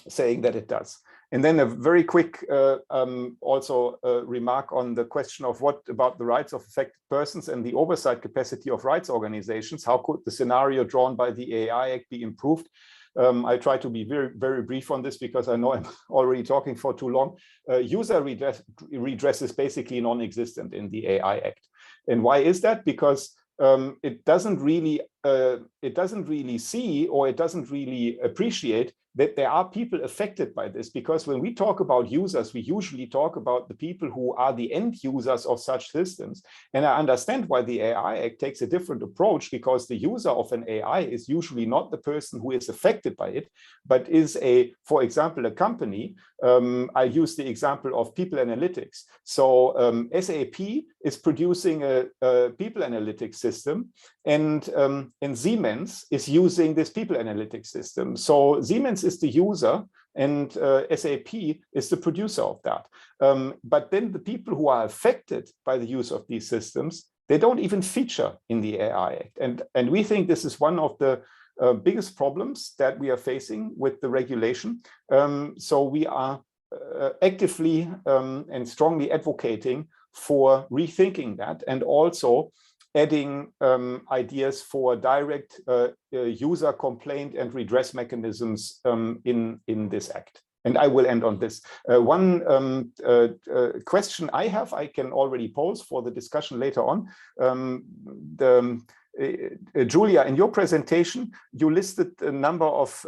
saying that it does. And then a very quick also remark on the question of what about the rights of affected persons and the oversight capacity of rights organizations. How could the scenario drawn by the AI Act be improved? I try to be very, very brief on this because I know I'm already talking for too long. User redress is basically non-existent in the AI Act. And why is that? Because it doesn't really see, or it doesn't really appreciate that there are people affected by this, because when we talk about users, we usually talk about the people who are the end users of such systems. And I understand why the AI Act takes a different approach, because the user of an AI is usually not the person who is affected by it, but is for example, a company. I use the example of people analytics. So SAP is producing a people analytics system, and Siemens is using this people analytics system. So Siemens is the user, and SAP is the producer of that. But then the people who are affected by the use of these systems, they don't even feature in the AI Act. And we think this is one of the biggest problems that we are facing with the regulation. So we are actively and strongly advocating for rethinking that, and also adding ideas for direct user complaint and redress mechanisms in this act. And I will end on this. One question I have, I can already pose for the discussion later on. Julia, in your presentation, you listed a number of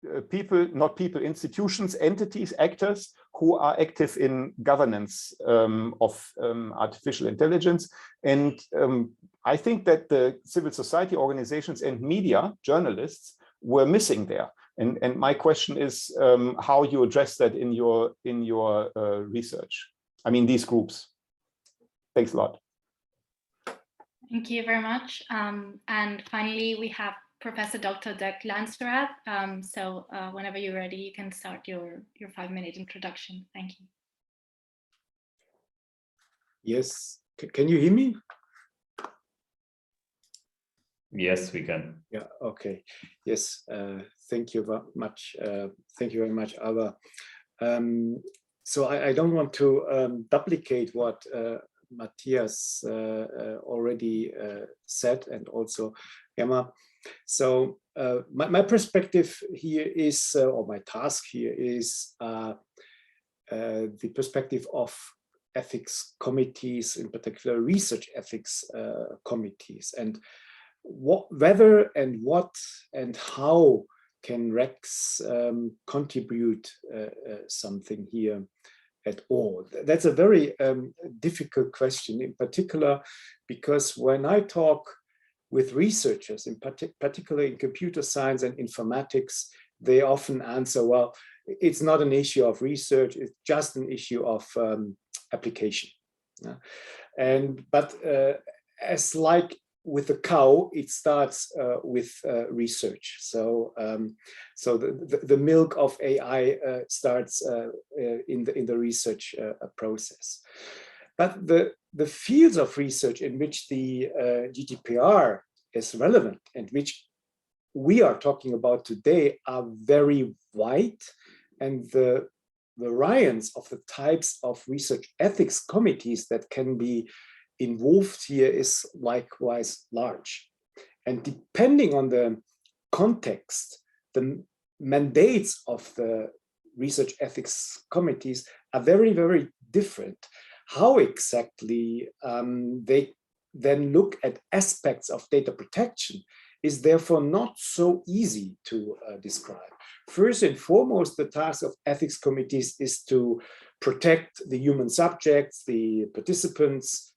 institutions, entities, actors who are active in governance of artificial intelligence. And I think that the civil society organizations and media, journalists, were missing there. And my question is how you address that in your research. I mean, these groups. Thanks a lot. Thank you very much. And finally, we have Professor Dr. Dirk Lansrapp. So whenever you're ready, you can start your 5-minute introduction. Thank you. Yes, can you hear me? Yes, we can. Yeah, okay. Yes, thank you very much. Thank you very much, Alba. So I don't want to duplicate what Matthias already said, and also Gemma. So my perspective here is, or my task here is the perspective of ethics committees, in particular research ethics committees, and whether and what and how can REX contribute something here at all. That's a very difficult question, in particular because when I talk with researchers, in particular in computer science and informatics, they often answer, well, it's not an issue of research, it's just an issue of application. But as like with a cow, it starts with research. So the milk of AI starts in the research process. But the fields of research in which the GDPR is relevant and which we are talking about today are very wide, and the variance of the types of research ethics committees that can be involved here is likewise large. And depending on the context, the mandates of the research ethics committees are very, very different. How exactly they then look at aspects of data protection is therefore not so easy to describe. First and foremost, the task of ethics committees is to protect the human subjects, the participants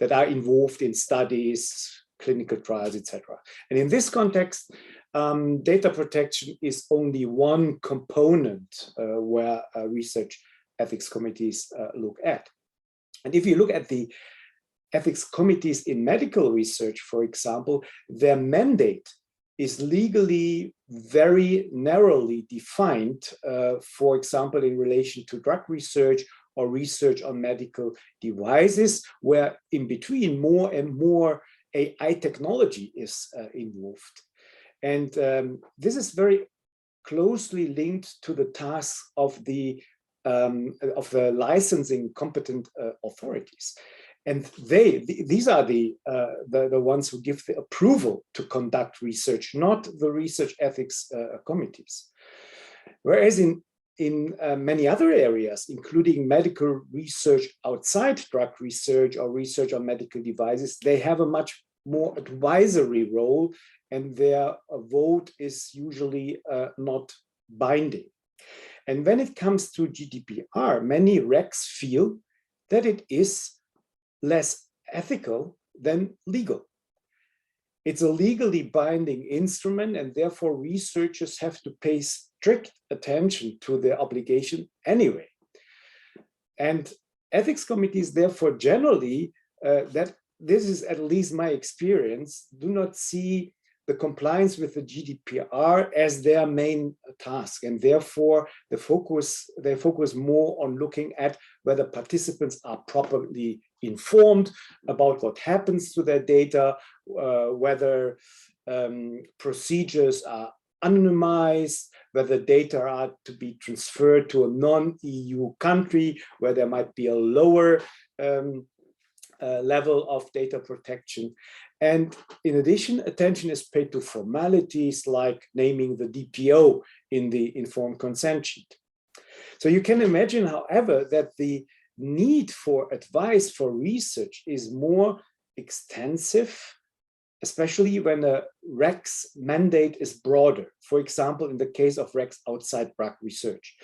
that are involved in studies, clinical trials, etc. And in this context, data protection is only one component where research ethics committees look at. And if you look at the ethics committees in medical research, for example, their mandate is legally very narrowly defined, for example, in relation to drug research or research on medical devices, where in between more and more AI technology is involved. And this is very closely linked to the tasks of the licensing competent authorities. And these are the ones who give the approval to conduct research, not the research ethics committees. Whereas in many other areas, including medical research outside drug research or research on medical devices, they have a much more advisory role, and their vote is usually not binding. And when it comes to GDPR, many regs feel that it is less ethical than legal. It's a legally binding instrument, and therefore researchers have to pay strict attention to their obligation anyway. And ethics committees, therefore, generally, that this is at least my experience, do not see the compliance with the GDPR as their main task, and therefore they focus more on looking at whether participants are properly informed about what happens to their data, whether procedures are anonymized, whether data are to be transferred to a non-EU country where there might be a lower level of data protection. And in addition, attention is paid to formalities like naming the DPO in the informed consent sheet. So you can imagine, however, that the need for advice for research is more extensive, especially when a REC's mandate is broader. For example, in the case of RECs outside drug research.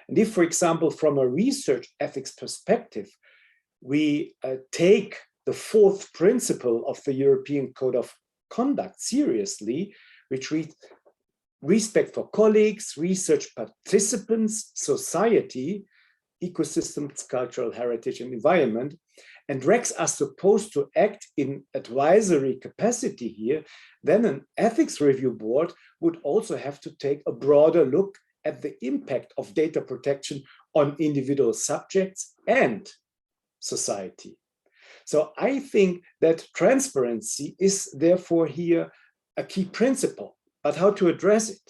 And if, for example, from a research ethics perspective, we take the fourth principle of the European Code of Conduct seriously, which reads respect for colleagues, research participants, society, ecosystems, cultural heritage, and environment. And RECs are supposed to act in advisory capacity here, then an ethics review board would also have to take a broader look at the impact of data protection on individual subjects and society. So I think that transparency is therefore here a key principle, but how to address it?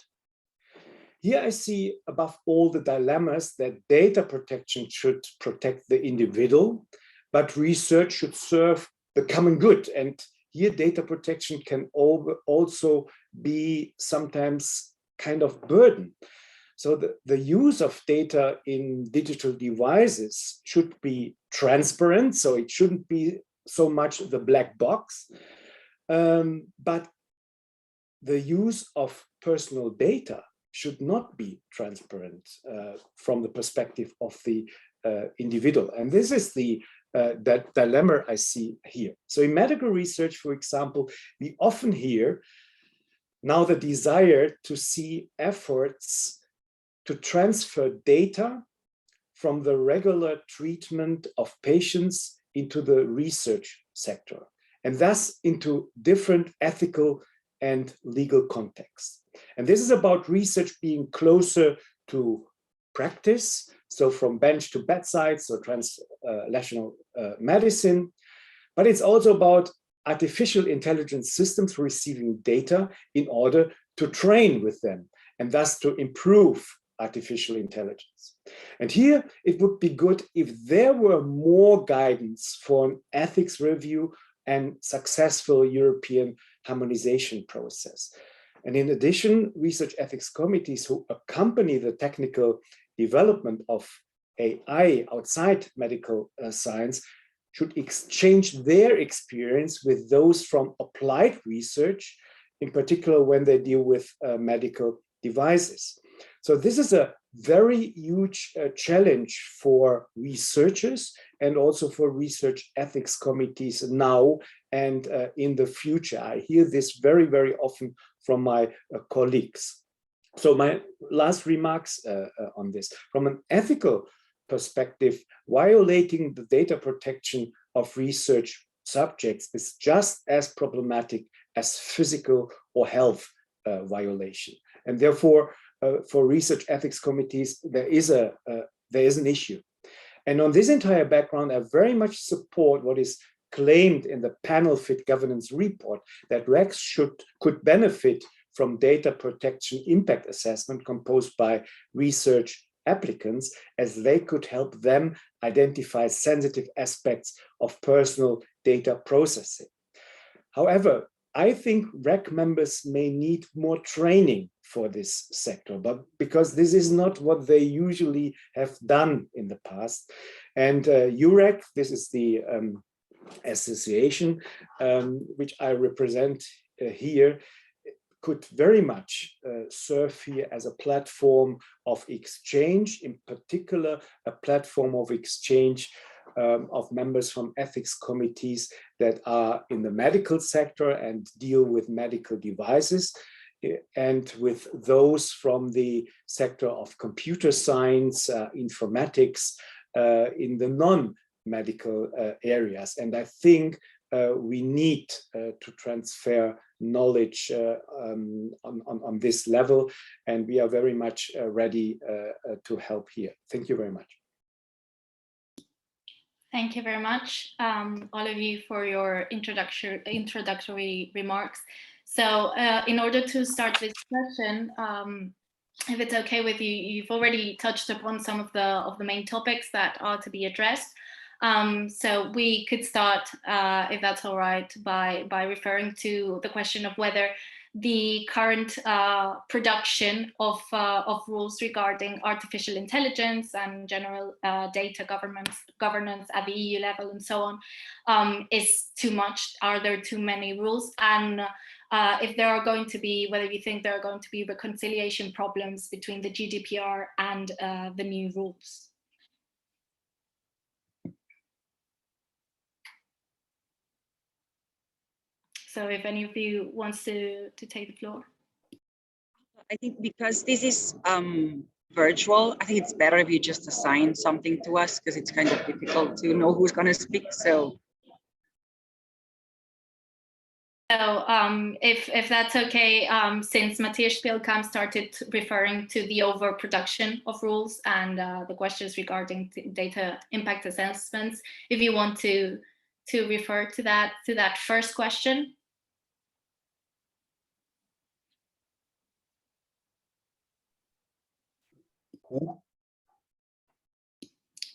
Here I see above all the dilemmas that data protection should protect the individual, but research should serve the common good. And here data protection can also be sometimes kind of burden. So the use of data in digital devices should be transparent, so it shouldn't be so much the black box, but the use of personal data should not be transparent from the perspective of the individual. And this is that dilemma I see here. So in medical research, for example, we often hear now the desire to see efforts to transfer data from the regular treatment of patients into the research sector, and thus into different ethical and legal contexts. And this is about research being closer to practice, so from bench to bedside, so translational medicine, but it's also about artificial intelligence systems receiving data in order to train with them, and thus to improve artificial intelligence. And here it would be good if there were more guidance for an ethics review and successful European harmonization process. And in addition, research ethics committees who accompany the technical development of AI outside medical science should exchange their experience with those from applied research, in particular when they deal with medical devices. So this is a very huge challenge for researchers and also for research ethics committees now and in the future. I hear this very, very often from my colleagues. So my last remarks on this. From an ethical perspective, violating the data protection of research subjects is just as problematic as physical or health violation. And therefore, for research ethics committees, there is an issue. And on this entire background, I very much support what is claimed in the Panelfit governance report, that RECs could benefit from data protection impact assessment composed by research applicants, as they could help them identify sensitive aspects of personal data processing. However, I think REC members may need more training for this sector, but because this is not what they usually have done in the past. And UREC, this is the association which I represent here, could very much serve here as a platform of exchange, in particular, a platform of exchange of members from ethics committees that are in the medical sector and deal with medical devices, and with those from the sector of computer science, informatics, in the non-medical areas. And I think we need to transfer knowledge on this level, and we are very much ready to help here. Thank you very much. Thank you very much, all of you, for your introductory remarks. So in order to start this session, if it's okay with you, you've already touched upon some of the main topics that are to be addressed. So we could start, if that's all right, by referring to the question of whether the current production of rules regarding artificial intelligence and general data governance at the EU level and so on is too much. Are there too many rules? And if there are going to be, whether you think there are going to be reconciliation problems between the GDPR and the new rules. So if any of you wants to take the floor. I think because this is virtual, I think it's better if you just assign something to us, because it's kind of difficult to know who's going to speak. So if that's okay, since Matthias Spielkamp started referring to the overproduction of rules and the questions regarding data impact assessments, if you want to refer to that first question.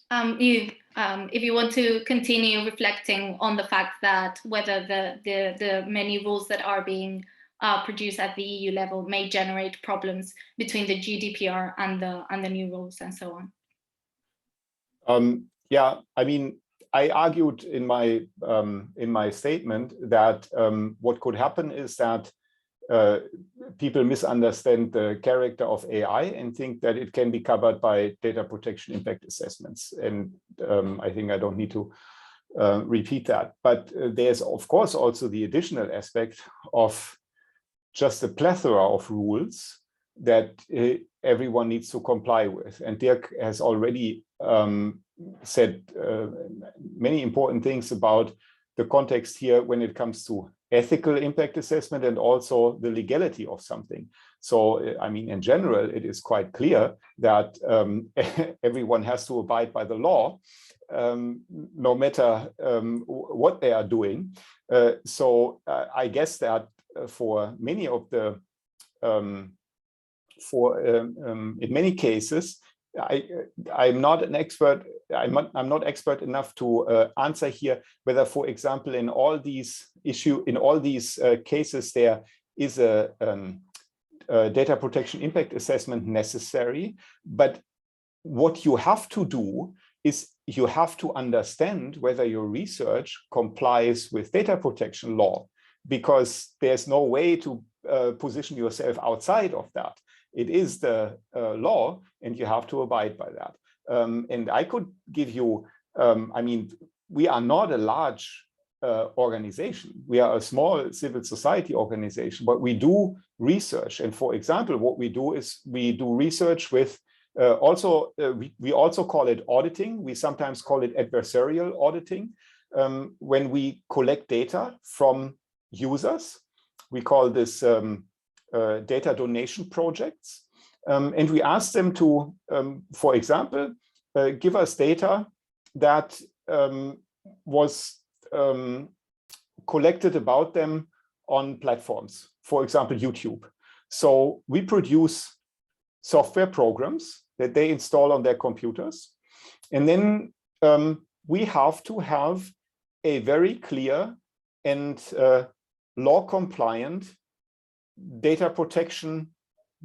If you want to continue reflecting on the fact that whether the many rules that are being produced at the EU level may generate problems between the GDPR and the new rules and so on. Yeah, I mean, I argued in my statement that what could happen is that people misunderstand the character of AI and think that it can be covered by data protection impact assessments. And I think I don't need to repeat that. But there's, of course, also the additional aspect of just a plethora of rules that everyone needs to comply with. And Dirk has already said many important things about the context here when it comes to ethical impact assessment and also the legality of something. So, I mean, in general, it is quite clear that everyone has to abide by the law, no matter what they are doing. So I guess that for many of the, in many cases, I'm not an expert. I'm not expert enough to answer here whether, for example, in all these issue. In all these cases, there is a data protection impact assessment necessary. But what you have to do is you have to understand whether your research complies with data protection law, because there's no way to position yourself outside of that. It is the law, and you have to abide by that. And I could give you, I mean, we are not a large organization. We are a small civil society organization, but we do research. And for example, what we do is we do research with we also call it auditing. We sometimes call it adversarial auditing. When we collect data from users, we call this data donation projects. And we ask them to, for example, give us data that was collected about them on platforms, for example, YouTube. So we produce software programs that they install on their computers. And then we have to have a very clear and law-compliant data protection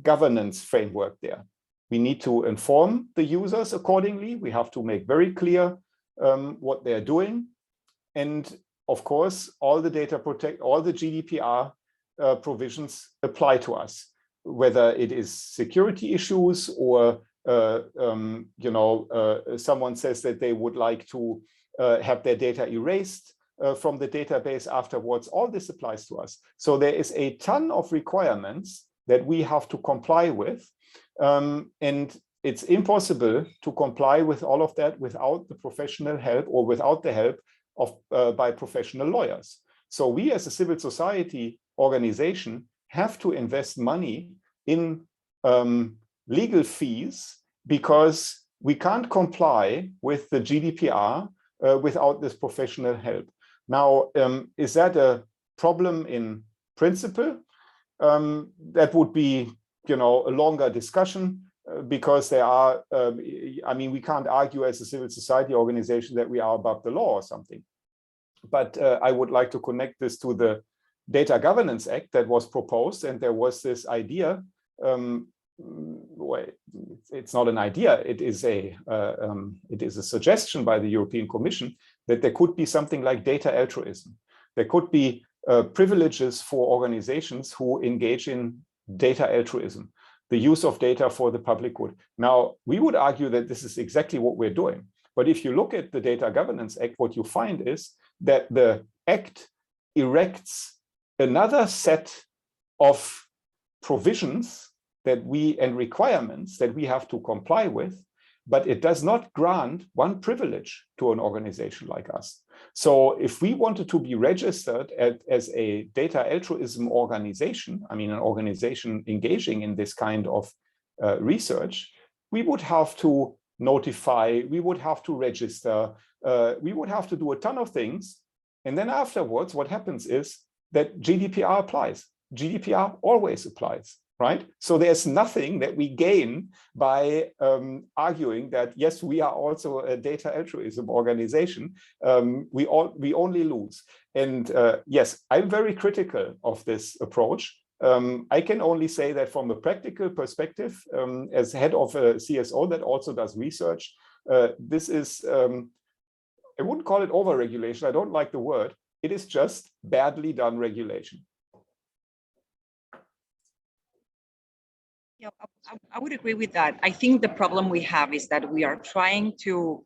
governance framework there. We need to inform the users accordingly. We have to make very clear what they're doing. And of course, all the GDPR provisions apply to us, whether it is security issues or someone says that they would like to have their data erased from the database afterwards. All this applies to us. So there is a ton of requirements that we have to comply with. And it's impossible to comply with all of that without the professional help or without the help of by professional lawyers. So we as a civil society organization have to invest money in legal fees, because we can't comply with the GDPR without this professional help. Now, is that a problem in principle? That would be, a longer discussion, because there are, we can't argue as a civil society organization that we are above the law or something. But I would like to connect this to the Data Governance Act that was proposed, and there was this idea. Well, it's not an idea. It is a suggestion by the European Commission that there could be something like data altruism. There could be privileges for organizations who engage in data altruism, the use of data for the public good. Now, we would argue that this is exactly what we're doing. But if you look at the Data Governance Act, what you find is that the Act erects another set of provisions and requirements that we have to comply with, but it does not grant one privilege to an organization like us. So if we wanted to be registered as a data altruism organization, an organization engaging in this kind of research, we would have to notify, we would have to register, we would have to do a ton of things. And then afterwards, what happens is that GDPR applies. GDPR always applies. Right? So there's nothing that we gain by arguing that, yes, we are also a data altruism organization. We only lose. And yes, I'm very critical of this approach. I can only say that from a practical perspective, as head of a CSO that also does research, this is, I wouldn't call it over-regulation. I don't like the word. It is just badly done regulation. Yeah, I would agree with that. I think the problem we have is that we are trying to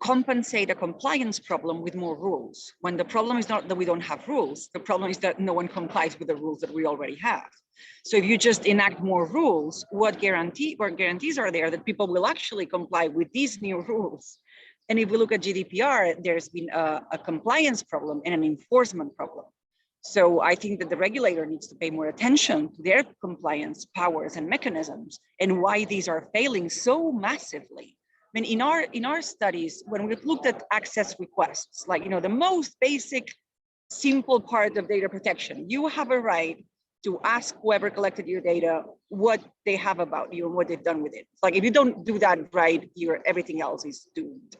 compensate a compliance problem with more rules, when the problem is not that we don't have rules. The problem is that no one complies with the rules that we already have. So if you just enact more rules, what guarantees are there that people will actually comply with these new rules? And if we look at GDPR, there's been a compliance problem and an enforcement problem. So I think that the regulator needs to pay more attention to their compliance powers and mechanisms and why these are failing so massively. I mean, in our studies, when we looked at access requests, like, the most basic, simple part of data protection, you have a right to ask whoever collected your data what they have about you and what they've done with it. Like, if you don't do that right, everything else is doomed.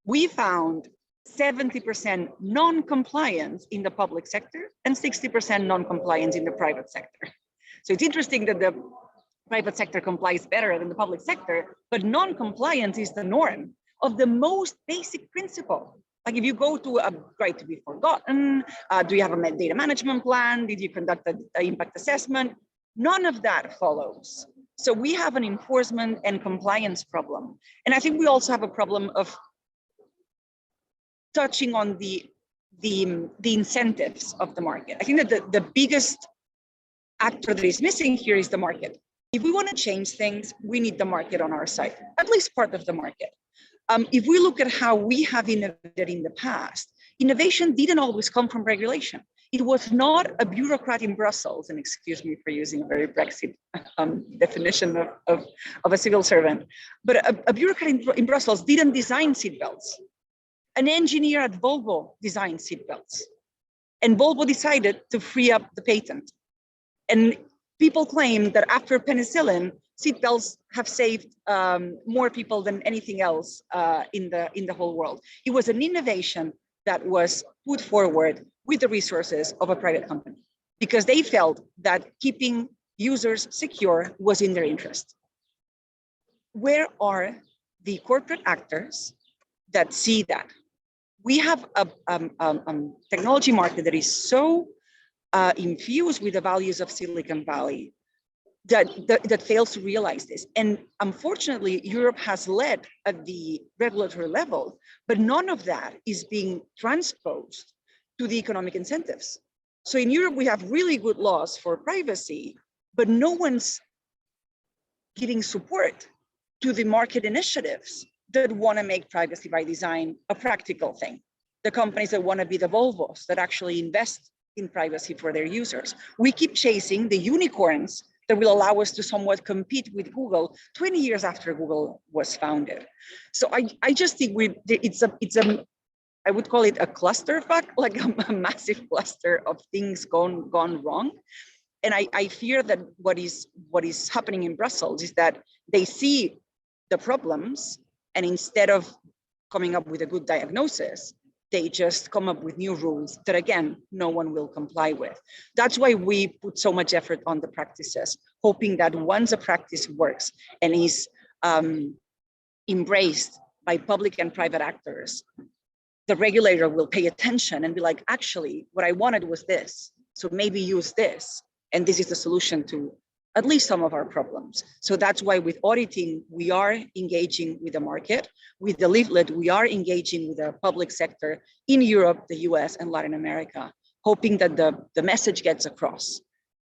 We found 70% non-compliance in the public sector and 60% non-compliance in the private sector. So it's interesting that the private sector complies better than the public sector, but non-compliance is the norm of the most basic principle. Like if you go to a right to be forgotten, do you have a data management plan? Did you conduct an impact assessment? None of that follows. So we have an enforcement and compliance problem. And I think we also have a problem of touching on the incentives of the market. I think that the biggest actor that is missing here is the market. If we want to change things, we need the market on our side, at least part of the market. If we look at how we have innovated in the past, innovation didn't always come from regulation. It was not a bureaucrat in Brussels, and excuse me for using a very Brexit definition of a civil servant, but a bureaucrat in Brussels didn't design seatbelts. An engineer at Volvo designed seatbelts, and Volvo decided to free up the patent. And people claim that after penicillin, seatbelts have saved more people than anything else in the whole world. It was an innovation that was put forward with the resources of a private company because they felt that keeping users secure was in their interest. Where are the corporate actors that see that? We have a technology market that is so infused with the values of Silicon Valley that fails to realize this. And unfortunately, Europe has led at the regulatory level, but none of that is being transposed to the economic incentives. So in Europe, we have really good laws for privacy, but no one's giving support to the market initiatives that want to make privacy by design a practical thing. The companies that want to be the Volvos that actually invest in privacy for their users. We keep chasing the unicorns that will allow us to somewhat compete with Google 20 years after Google was founded. So I just think I would call it a clusterfuck, like a massive cluster of things gone wrong. And I fear that what is happening in Brussels is that they see the problems, and instead of coming up with a good diagnosis, they just come up with new rules that, again, no one will comply with. That's why we put so much effort on the practices, hoping that once a practice works and is embraced by public and private actors, the regulator will pay attention and be like, actually, what I wanted was this. So maybe use this. And this is the solution to at least some of our problems. So that's why with auditing, we are engaging with the market. With the leaflet, we are engaging with the public sector in Europe, the US, and Latin America, hoping that the message gets across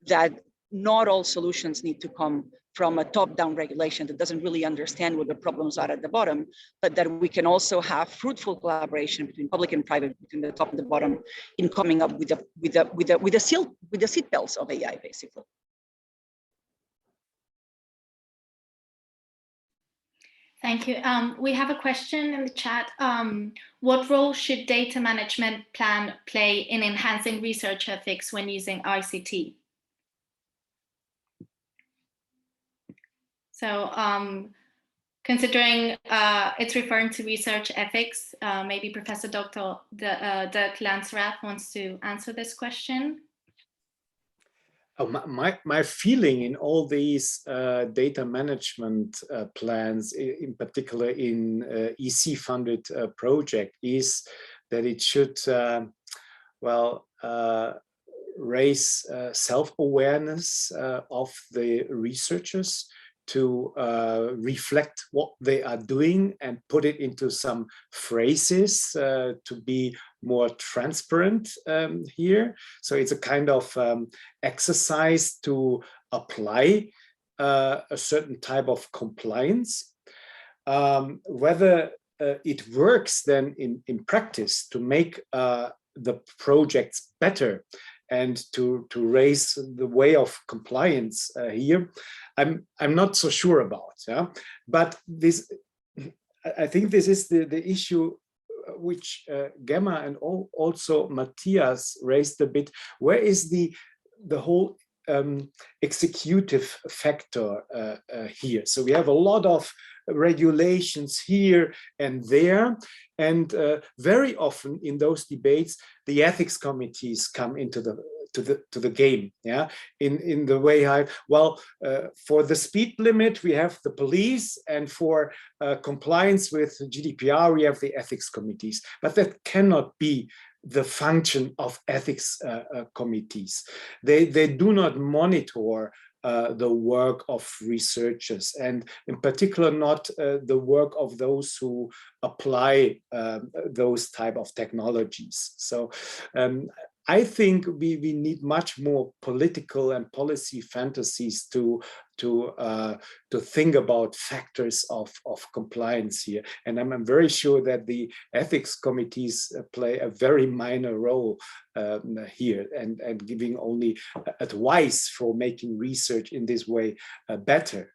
that not all solutions need to come from a top-down regulation that doesn't really understand what the problems are at the bottom, but that we can also have fruitful collaboration between public and private, between the top and the bottom, in coming up with the seatbelts of AI, basically. Thank you. We have a question in the chat. What role should data management plan play in enhancing research ethics when using ICT? So considering it's referring to research ethics, maybe Professor Dr. Dirk Lansrapp wants to answer this question. My feeling in all these data management plans, in particular in EC-funded project, is that it should, raise self-awareness of the researchers to reflect what they are doing and put it into some phrases to be more transparent here. So it's a kind of exercise to apply a certain type of compliance. Whether it works then in practice to make the projects better and to raise the way of compliance here, I'm not so sure about. Yeah? But this, I think this is the issue which Gemma and also Matthias raised a bit. Where is the whole executive factor here? So we have a lot of regulations here and there. And very often in those debates, the ethics committees come into the game, yeah, in the way for the speed limit we have the police, and for compliance with GDPR we have the ethics committees, but that cannot be the function of ethics committees. They do not monitor the work of researchers, and in particular not the work of those who apply those type of technologies. So I think we need much more political and policy fantasies to think about factors of compliance here. And I'm very sure that the ethics committees play a very minor role here, and giving only advice for making research in this way better.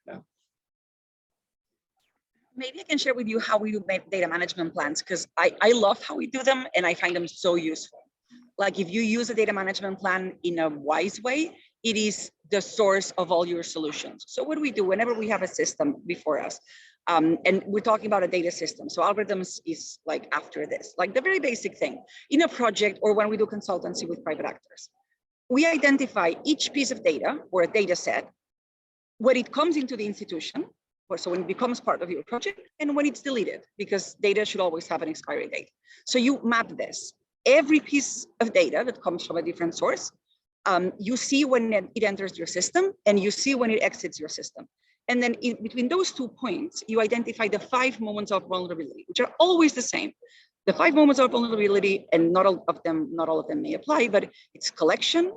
Maybe I can share with you how we do data management plans, because I love how we do them and I find them so useful. Like if you use a data management plan in a wise way, it is the source of all your solutions. So what do we do whenever we have a system before us? And we're talking about a data system. So algorithms is like after this, like the very basic thing. In a project or when we do consultancy with private actors, we identify each piece of data or a data set, when it comes into the institution, or so when it becomes part of your project, and when it's deleted, because data should always have an expiry date. So you map this. Every piece of data that comes from a different source, you see when it enters your system and you see when it exits your system. And then between those 2 points, you identify the 5 moments of vulnerability, which are always the same. The 5 moments of vulnerability, and not all of them may apply, but it's collection,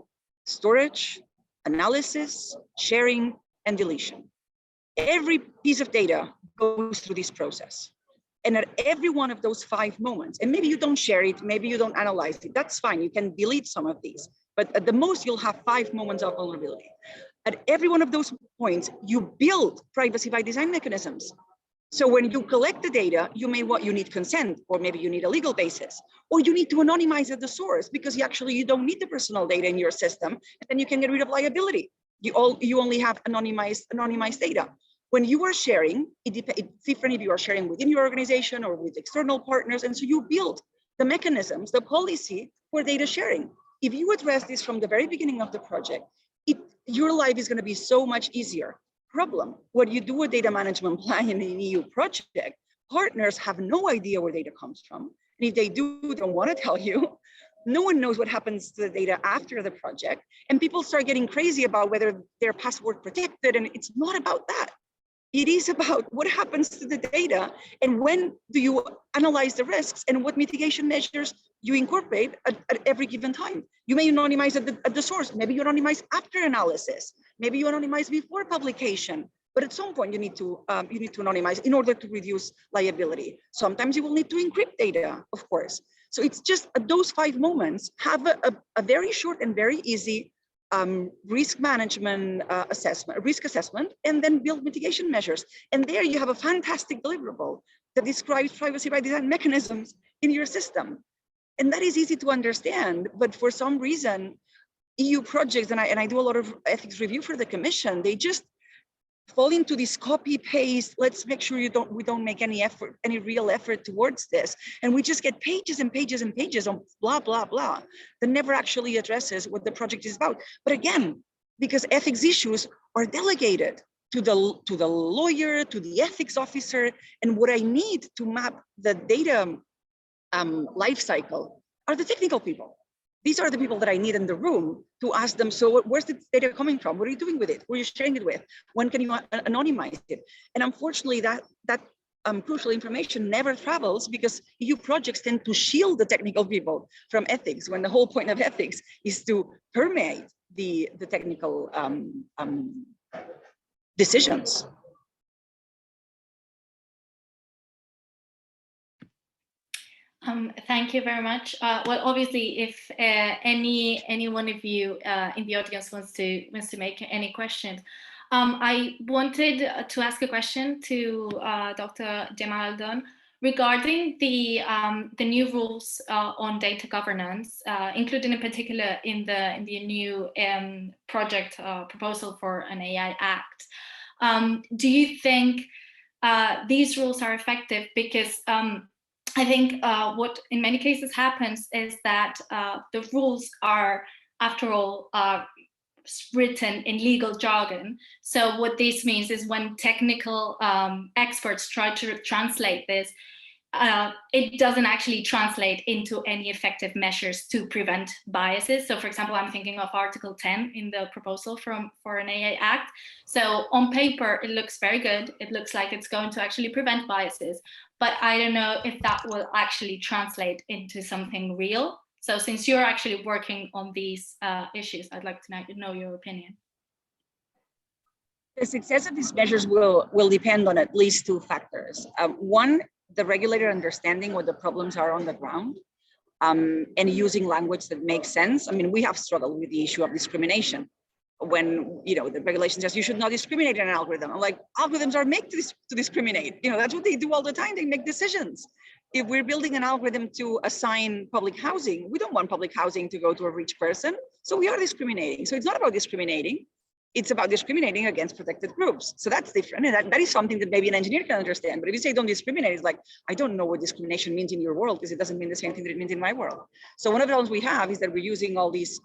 storage, analysis, sharing, and deletion. Every piece of data goes through this process. And at every one of those 5 moments, and maybe you don't share it, maybe you don't analyze it, that's fine, you can delete some of these, but at the most you'll have 5 moments of vulnerability. At every one of those points, you build privacy by design mechanisms. So when you collect the data, you need consent, or maybe you need a legal basis, or you need to anonymize at the source because you don't need the personal data in your system, and then you can get rid of liability. You only have anonymized data. When you are sharing, it's different if you are sharing within your organization or with external partners. And so you build the mechanisms, the policy for data sharing. If you address this from the very beginning of the project, your life is going to be so much easier. Problem, when you do a data management plan in an EU project, partners have no idea where data comes from. And if they do, don't want to tell you. No one knows what happens to the data after the project. And people start getting crazy about whether they're password protected. And it's not about that. It is about what happens to the data and when do you analyze the risks and what mitigation measures you incorporate at every given time. You may anonymize at the source. Maybe you anonymize after analysis. Maybe you anonymize before publication. But at some point you need to anonymize in order to reduce liability. Sometimes you will need to encrypt data, of course. So it's just those 5 moments have a very short and very easy risk management risk assessment, and then build mitigation measures. And there you have a fantastic deliverable that describes privacy by design mechanisms in your system. And that is easy to understand, but for some reason, EU projects, and I do a lot of ethics review for the Commission, they just fall into this copy paste. Let's make sure we don't make any real effort towards this. And we just get pages and pages and pages on blah, blah, blah, that never actually addresses what the project is about. But again, because ethics issues are delegated to the lawyer, to the ethics officer, and what I need to map the data life cycle are the technical people. These are the people that I need in the room to ask them, so where's the data coming from? What are you doing with it? Who are you sharing it with? When can you anonymize it? And unfortunately, that crucial information never travels because EU projects tend to shield the technical people from ethics, when the whole point of ethics is to permeate the technical decisions. Thank you very much. Well, obviously, if any one of you in the audience wants to make any questions, I wanted to ask a question to Dr. Gemma Galdon regarding the new rules on data governance, including in particular in the new project proposal for an AI Act. Do you think these rules are effective because I think what in many cases happens is that the rules are, after all, written in legal jargon. So what this means is when technical experts try to translate this, it doesn't actually translate into any effective measures to prevent biases. So for example, I'm thinking of Article 10 in the proposal for an AI Act. So on paper, it looks very good. It looks like it's going to actually prevent biases, but I don't know if that will actually translate into something real. So since you're actually working on these issues, I'd like to know your opinion. The success of these measures will depend on at least two factors. One, the regulator understanding what the problems are on the ground and using language that makes sense. I mean, we have struggled with the issue of discrimination. When the regulation says you should not discriminate in an algorithm, I'm like, algorithms are made to discriminate. That's what they do all the time. They make decisions. If we're building an algorithm to assign public housing, we don't want public housing to go to a rich person. So we are discriminating. So it's not about discriminating. It's about discriminating against protected groups. So that's different. And that is something that maybe an engineer can understand. But if you say don't discriminate, it's like, I don't know what discrimination means in your world because it doesn't mean the same thing that it means in my world. So one of the problems we have is that we're using all these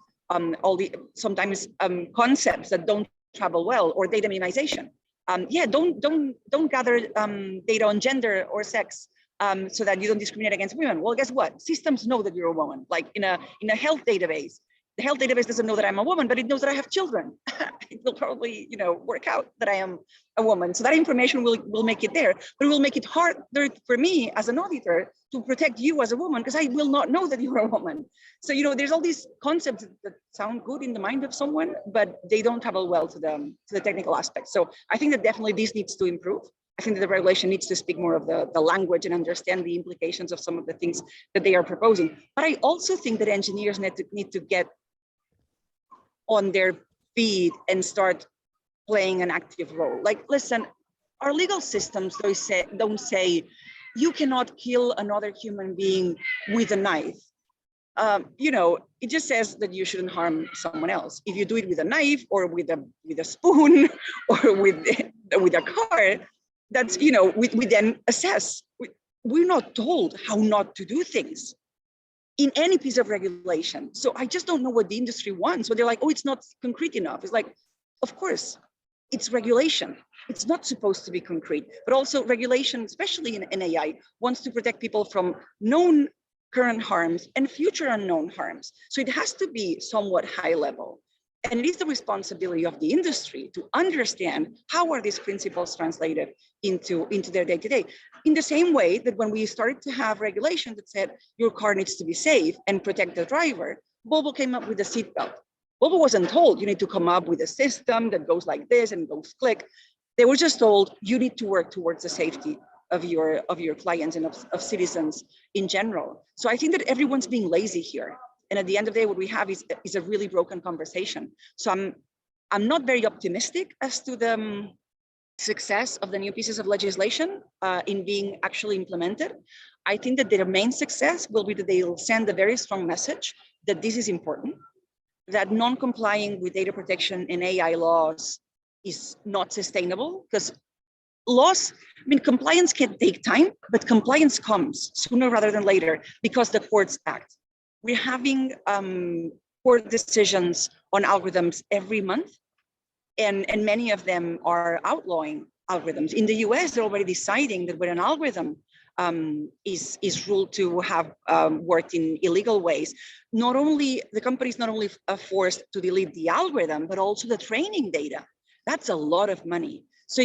sometimes concepts that don't travel well, or data minimization. Don't gather data on gender or sex so that you don't discriminate against women. Well, guess what? Systems know that you're a woman. Like in a health database, the health database doesn't know that I'm a woman, but it knows that I have children. It will probably, work out that I am a woman. So that information will make it there, but it will make it harder for me as an auditor to protect you as a woman because I will not know that you're a woman. So, there's all these concepts that sound good in the mind of someone, but they don't travel well to the technical aspects. So I think that definitely this needs to improve. I think that the regulation needs to speak more of the language and understand the implications of some of the things that they are proposing. But I also think that engineers need to get on their feet and start playing an active role. Like, listen, our legal systems don't say you cannot kill another human being with a knife. It just says that you shouldn't harm someone else. If you do it with a knife or with a spoon or with a car, that's, we then assess. We're not told how not to do things in any piece of regulation. So I just don't know what the industry wants. So they're like, oh, it's not concrete enough. It's like, of course, it's regulation. It's not supposed to be concrete, but also regulation, especially in AI, wants to protect people from known current harms and future unknown harms. So it has to be somewhat high level. And it is the responsibility of the industry to understand how are these principles translated into their day-to-day. In the same way that when we started to have regulation that said your car needs to be safe and protect the driver, Volvo came up with the seatbelt. Volvo wasn't told you need to come up with a system that goes like this and goes click. They were just told you need to work towards the safety of your clients and of citizens in general. So I think that everyone's being lazy here. And at the end of the day, what we have is a really broken conversation. So I'm not very optimistic as to the success of the new pieces of legislation in being actually implemented. I think that their main success will be that they'll send a very strong message that this is important, that non-complying with data protection and AI laws is not sustainable because compliance can take time, but compliance comes sooner rather than later because the courts act. We're having court decisions on algorithms every month, and many of them are outlawing algorithms. In the US, they're already deciding that when an algorithm is ruled to have worked in illegal ways, the company is not only forced to delete the algorithm, but also the training data. That's a lot of money. So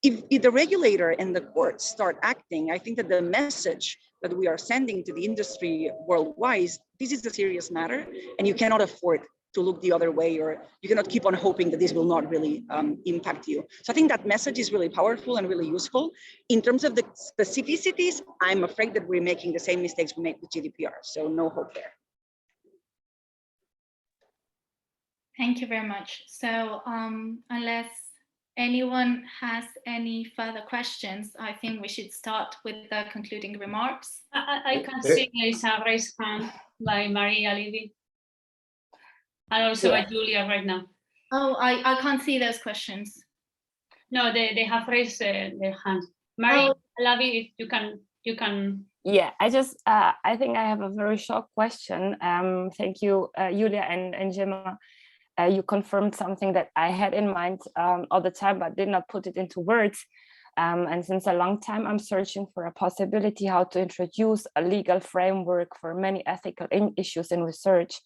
if the regulator and the courts start acting, I think that the message that we are sending to the industry worldwide, this is a serious matter, and you cannot afford to look the other way, or you cannot keep on hoping that this will not really impact you. So I think that message is really powerful and really useful. In terms of the specificities, I'm afraid that we're making the same mistakes we make with GDPR, so no hope there. Thank you very much. So unless anyone has any further questions, I think we should start with the concluding remarks. I can see there is a raised hand by Maria Levy. And also by Julia right now. Oh, I can't see those questions. No, they have raised their hand. Mary, Lavi, if you can. Yeah, I think I have a very short question. Thank you, Julia and Gemma. You confirmed something that I had in mind all the time, but did not put it into words. And since a long time, I'm searching for a possibility how to introduce a legal framework for many ethical issues in research,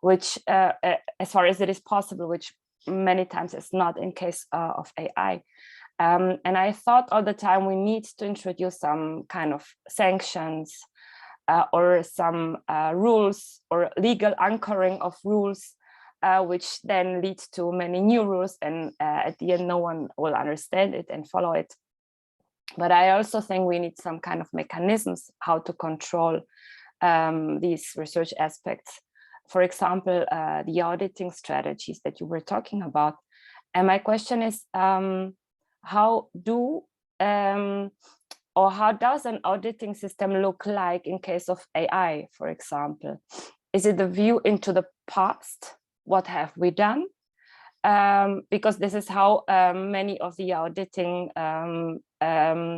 which, as far as it is possible, which many times is not in case of AI. And I thought all the time we need to introduce some kind of sanctions or some rules or legal anchoring of rules, which then leads to many new rules, and at the end no one will understand it and follow it. But I also think we need some kind of mechanisms how to control these research aspects. For example, the auditing strategies that you were talking about. And my question is, how does an auditing system look like in case of AI, for example? Is it the view into the past? What have we done? Because this is how many of the auditing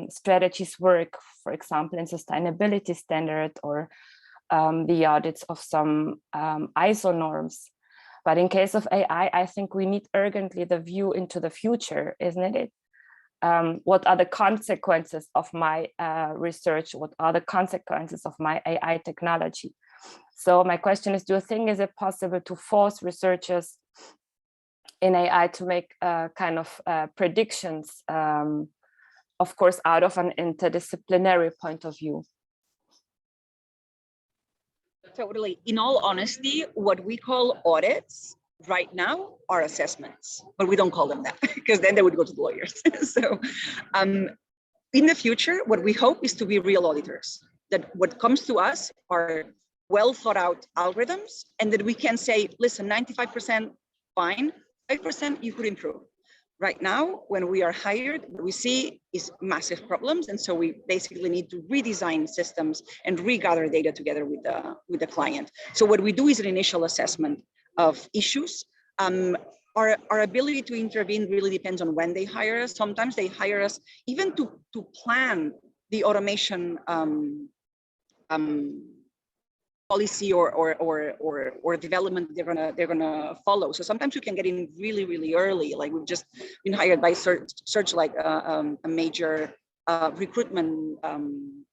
strategies work, for example, in sustainability standard or the audits of some ISO norms. But in case of AI, I think we need urgently the view into the future, isn't it? What are the consequences of my research? What are the consequences of my AI technology? So my question is, do you think is it possible to force researchers in AI to make kind of predictions, of course, out of an interdisciplinary point of view? Totally. In all honesty, what we call audits right now are assessments, but we don't call them that because then they would go to the lawyers. So in the future, what we hope is to be real auditors, that what comes to us are well thought out algorithms, and that we can say, listen, 95% fine, 5% you could improve. Right now, when we are hired, what we see is massive problems. And so we basically need to redesign systems and regather data together with the client. So what we do is an initial assessment of issues. Our ability to intervene really depends on when they hire us. Sometimes they hire us even to plan the automation policy or development they're gonna follow. So sometimes we can get in really early. Like we've just been hired by Searchlight, a major recruitment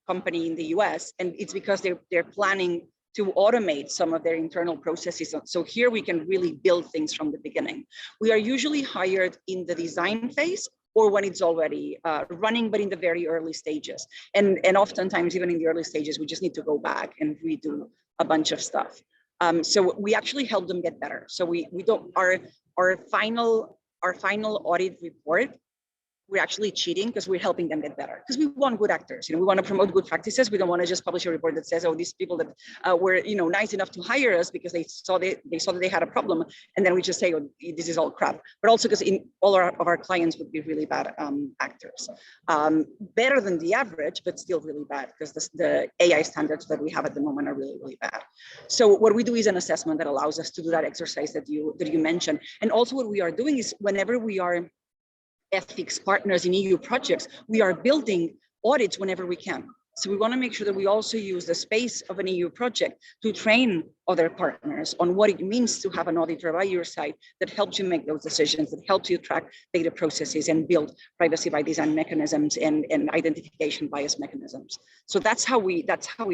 company in the US, and it's because they're planning to automate some of their internal processes. So here we can really build things from the beginning. We are usually hired in the design phase or when it's already running, but in the very early stages. And oftentimes, even in the early stages, we just need to go back and redo a bunch of stuff. So we actually help them get better. So we don't, our final audit report, we're actually cheating because we're helping them get better, because we want good actors. You know, we want to promote good practices. We don't want to just publish a report that says, oh, these people that were, you know, nice enough to hire us because they saw that they had a problem, and then we just say, oh, this is all crap. But also because in all of our clients would be really bad actors, better than the average, but still really bad, because the AI standards that we have at the moment are really bad. So what we do is an assessment that allows us to do that exercise that you mentioned. And also what we are doing is, whenever we are ethics partners in EU projects, we are building audits whenever we can. So we want to make sure that we also use the space of an EU project to train other partners on what it means to have an auditor by your side that helps you make those decisions, that helps you track data processes and build privacy by design mechanisms and identification bias mechanisms. So that's how we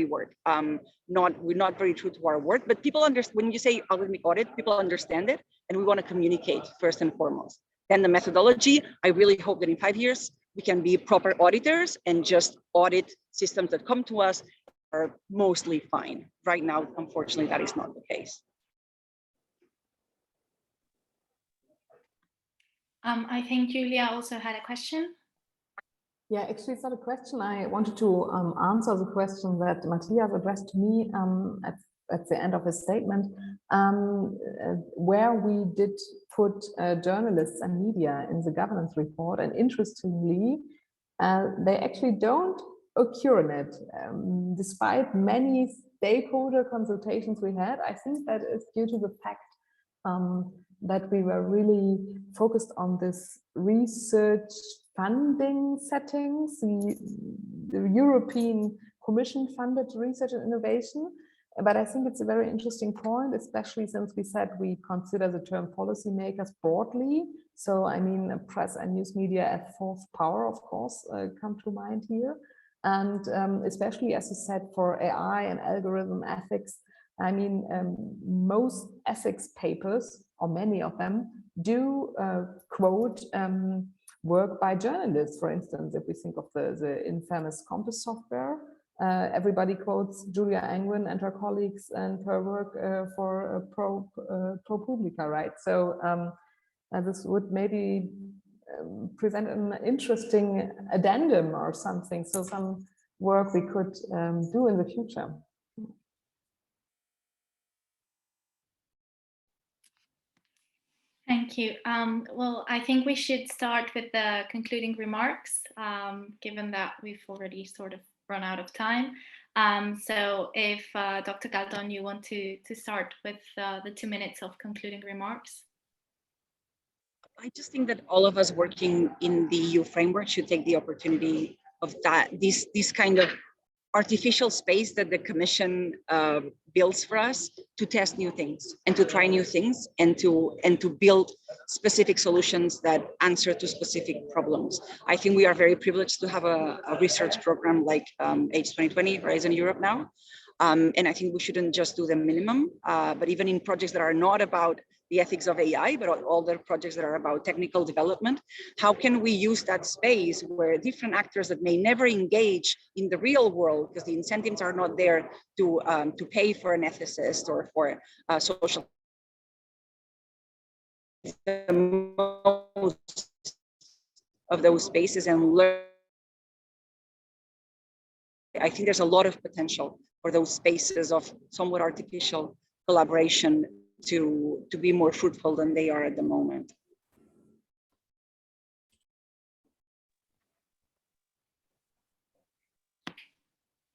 work. We're not very true to our word, but people understand. When you say algorithmic audit, people understand it, and we want to communicate first and foremost. Then the methodology, I really hope that in 5 years, we can be proper auditors and just audit systems that come to us are mostly fine. Right now, unfortunately, that is not the case. I think Julia also had a question. Yeah, actually, it's not a question. I wanted to answer the question that Matthias addressed to me at the end of his statement, where we did put journalists and media in the governance report. And interestingly, they actually don't occur in it. Despite many stakeholder consultations we had, I think that is due to the fact that we were really focused on this research funding settings, the European Commission funded research and innovation. But I think it's a very interesting point, especially since we said we consider the term policymakers broadly. So I mean, press and news media as fourth power, of course, come to mind here. And especially, as you said, for AI and algorithm ethics, I mean, most ethics papers, or many of them, do quote work by journalists. For instance, if we think of the infamous Compass software, everybody quotes Julia Angwin and her colleagues and her work for ProPublica, right? So this would maybe present an interesting addendum or something. So some work we could do in the future. Thank you. Well, I think we should start with the concluding remarks, given that we've already sort of run out of time. So if Dr. Galdon, you want to start with the 2 minutes of concluding remarks. I just think that all of us working in the EU framework should take the opportunity of this kind of artificial space that the Commission builds for us to test new things and to try new things and to build specific solutions that answer to specific problems. I think we are very privileged to have a research program like H2020 Horizon Europe now. And I think we shouldn't just do the minimum, but even in projects that are not about the ethics of AI, but all the projects that are about technical development, how can we use that space where different actors that may never engage in the real world, because the incentives are not there to pay for an ethicist or for social, most of those spaces and learn. I think there's a lot of potential for those spaces of somewhat artificial collaboration to be more fruitful than they are at the moment.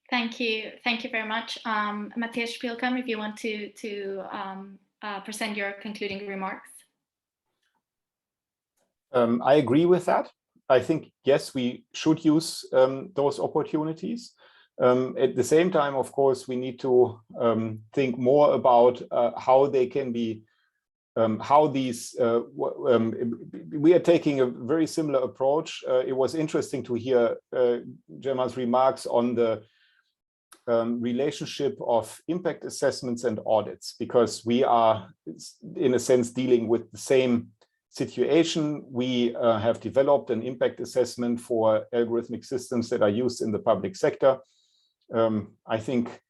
Thank you very much. Matthias Spielkamp, if you want to present your concluding remarks. I agree with that. I think, yes, we should use those opportunities. At the same time, of course, we need to think more about how they can be, how these, we are taking a very similar approach. It was interesting to hear Gemma's remarks on the relationship of impact assessments and audits, because we are, in a sense, dealing with the same situation. We have developed an impact assessment for algorithmic systems that are used in the public sector. I think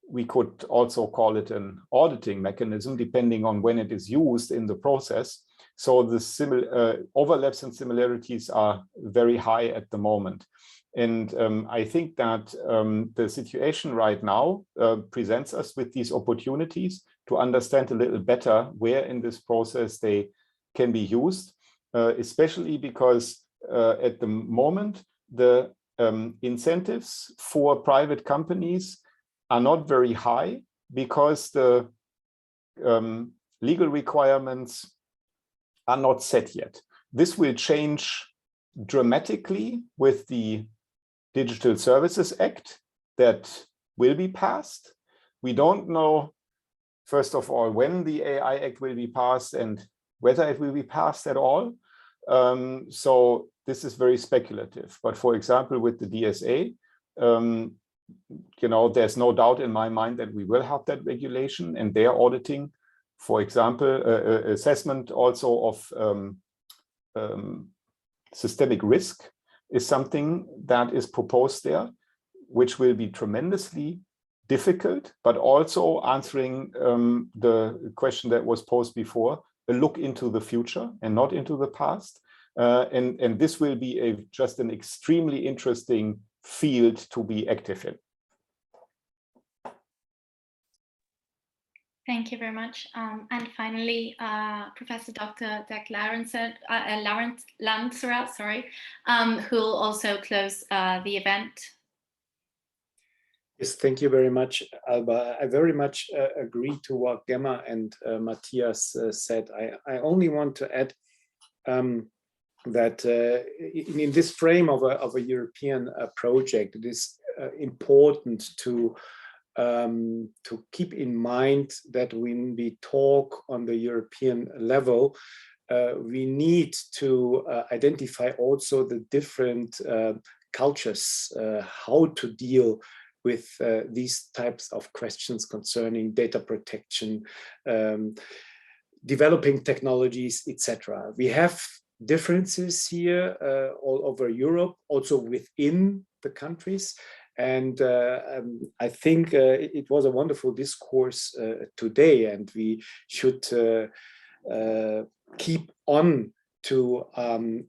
we could also call it an auditing mechanism, depending on when it is used in the process. So the overlaps and similarities are very high at the moment. And I think that the situation right now presents us with these opportunities to understand a little better where in this process they can be used, especially because at the moment, the incentives for private companies are not very high because the legal requirements are not set yet. This will change dramatically with the Digital Services Act that will be passed. We don't know, first of all, when the AI Act will be passed and whether it will be passed at all. So this is very speculative. But for example, with the DSA, you know, there's no doubt in my mind that we will have that regulation, and their auditing, for example, assessment also of systemic risk is something that is proposed there, which will be tremendously difficult, but also answering the question that was posed before, a look into the future and not into the past. And this will be just an extremely interesting field to be active in. Thank you very much. And finally, Professor Dr. Dirk Lansrapp, who will also close the event. Yes, thank you very much, Alba. I very much agree to what Gemma and Matthias said. I only want to add that in this frame of a European project, it is important to keep in mind that when we talk on the European level, we need to identify also the different cultures, how to deal with these types of questions concerning data protection, developing technologies, etc. We have differences here all over Europe, also within the countries. And I think it was a wonderful discourse today, and we should keep on to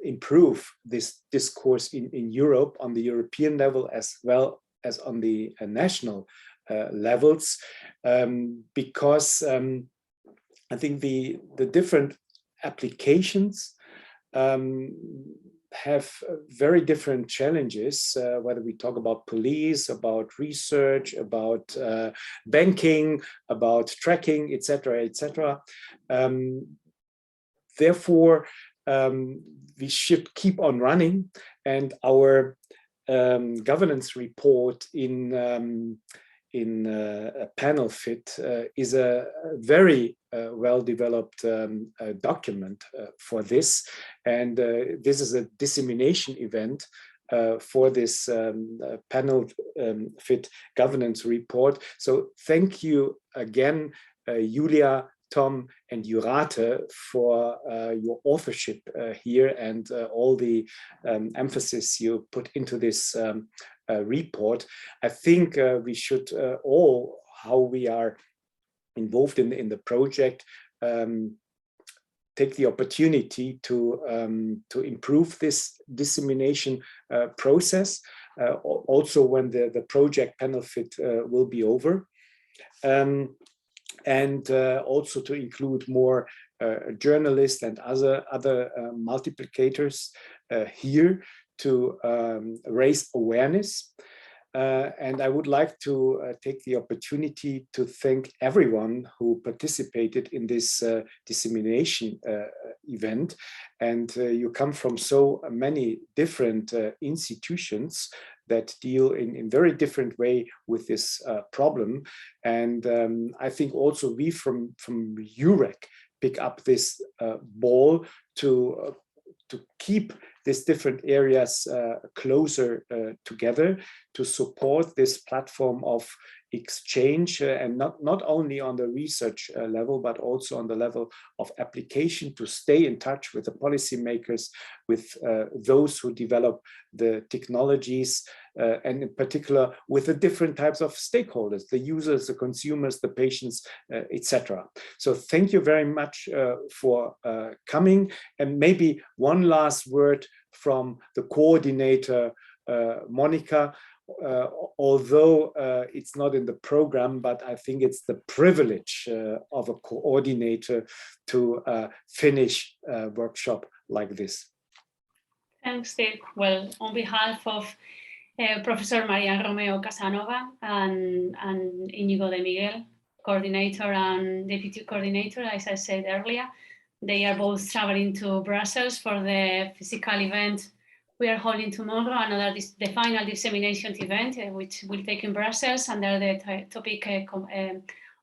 improve this discourse in Europe on the European level as well as on the national levels, because I think the different applications have very different challenges, whether we talk about police, about research, about banking, about tracking, etc., etc. Therefore, we should keep on running, and our governance report in Panelfit is a very well-developed document for this, and this is a dissemination event for this Panelfit governance report. So thank you again, Julia, Tom, and Jurate for your authorship here and all the emphasis you put into this report. I think we should all, how we are involved in the project, take the opportunity to improve this dissemination process, also when the project Panelfit will be over. And also to include more journalists and other multiplicators here to raise awareness. And I would like to take the opportunity to thank everyone who participated in this dissemination event. And you come from so many different institutions that deal in very different way with this problem. And I think also we from EUREC pick up this ball to keep these different areas closer together, to support this platform of exchange, and not only on the research level, but also on the level of application, to stay in touch with the policymakers, with those who develop the technologies, and in particular with the different types of stakeholders, the users, the consumers, the patients, etc. So thank you very much for coming. And maybe one last word from the coordinator, Monica. Although it's not in the program, but I think it's the privilege of a coordinator to finish a workshop like this. Thanks, Dirk. Well, on behalf of Professor Maria Romeo Casanova and Íñigo de Miguel, coordinator and deputy coordinator, as I said earlier, they are both traveling to Brussels for the physical event we are holding tomorrow, the final dissemination event, which will take in Brussels under the topic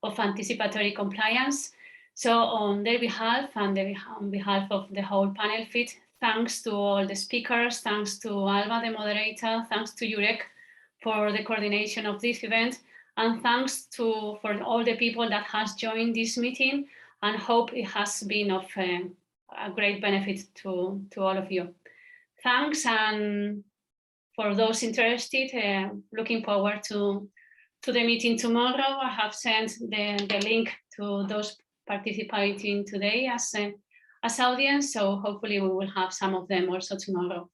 of anticipatory compliance. So on their behalf and on behalf of the whole Panelfit, thanks to all the speakers, thanks to Alba, the moderator, thanks to EUREC for the coordination of this event, and thanks for all the people that has joined this meeting, and hope it has been of a great benefit to all of you. Thanks, and for those interested, looking forward to the meeting tomorrow. I have sent the link to those participating today as audience, so hopefully we will have some of them also tomorrow.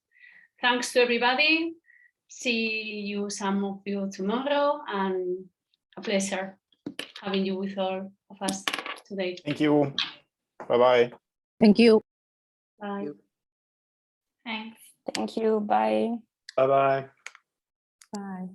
Thanks to everybody. See you, some of you, tomorrow, and a pleasure having you with all of us today. Thank you. Bye-bye. Thank you. Bye. Thanks. Thank you. Bye. Bye-bye. Bye.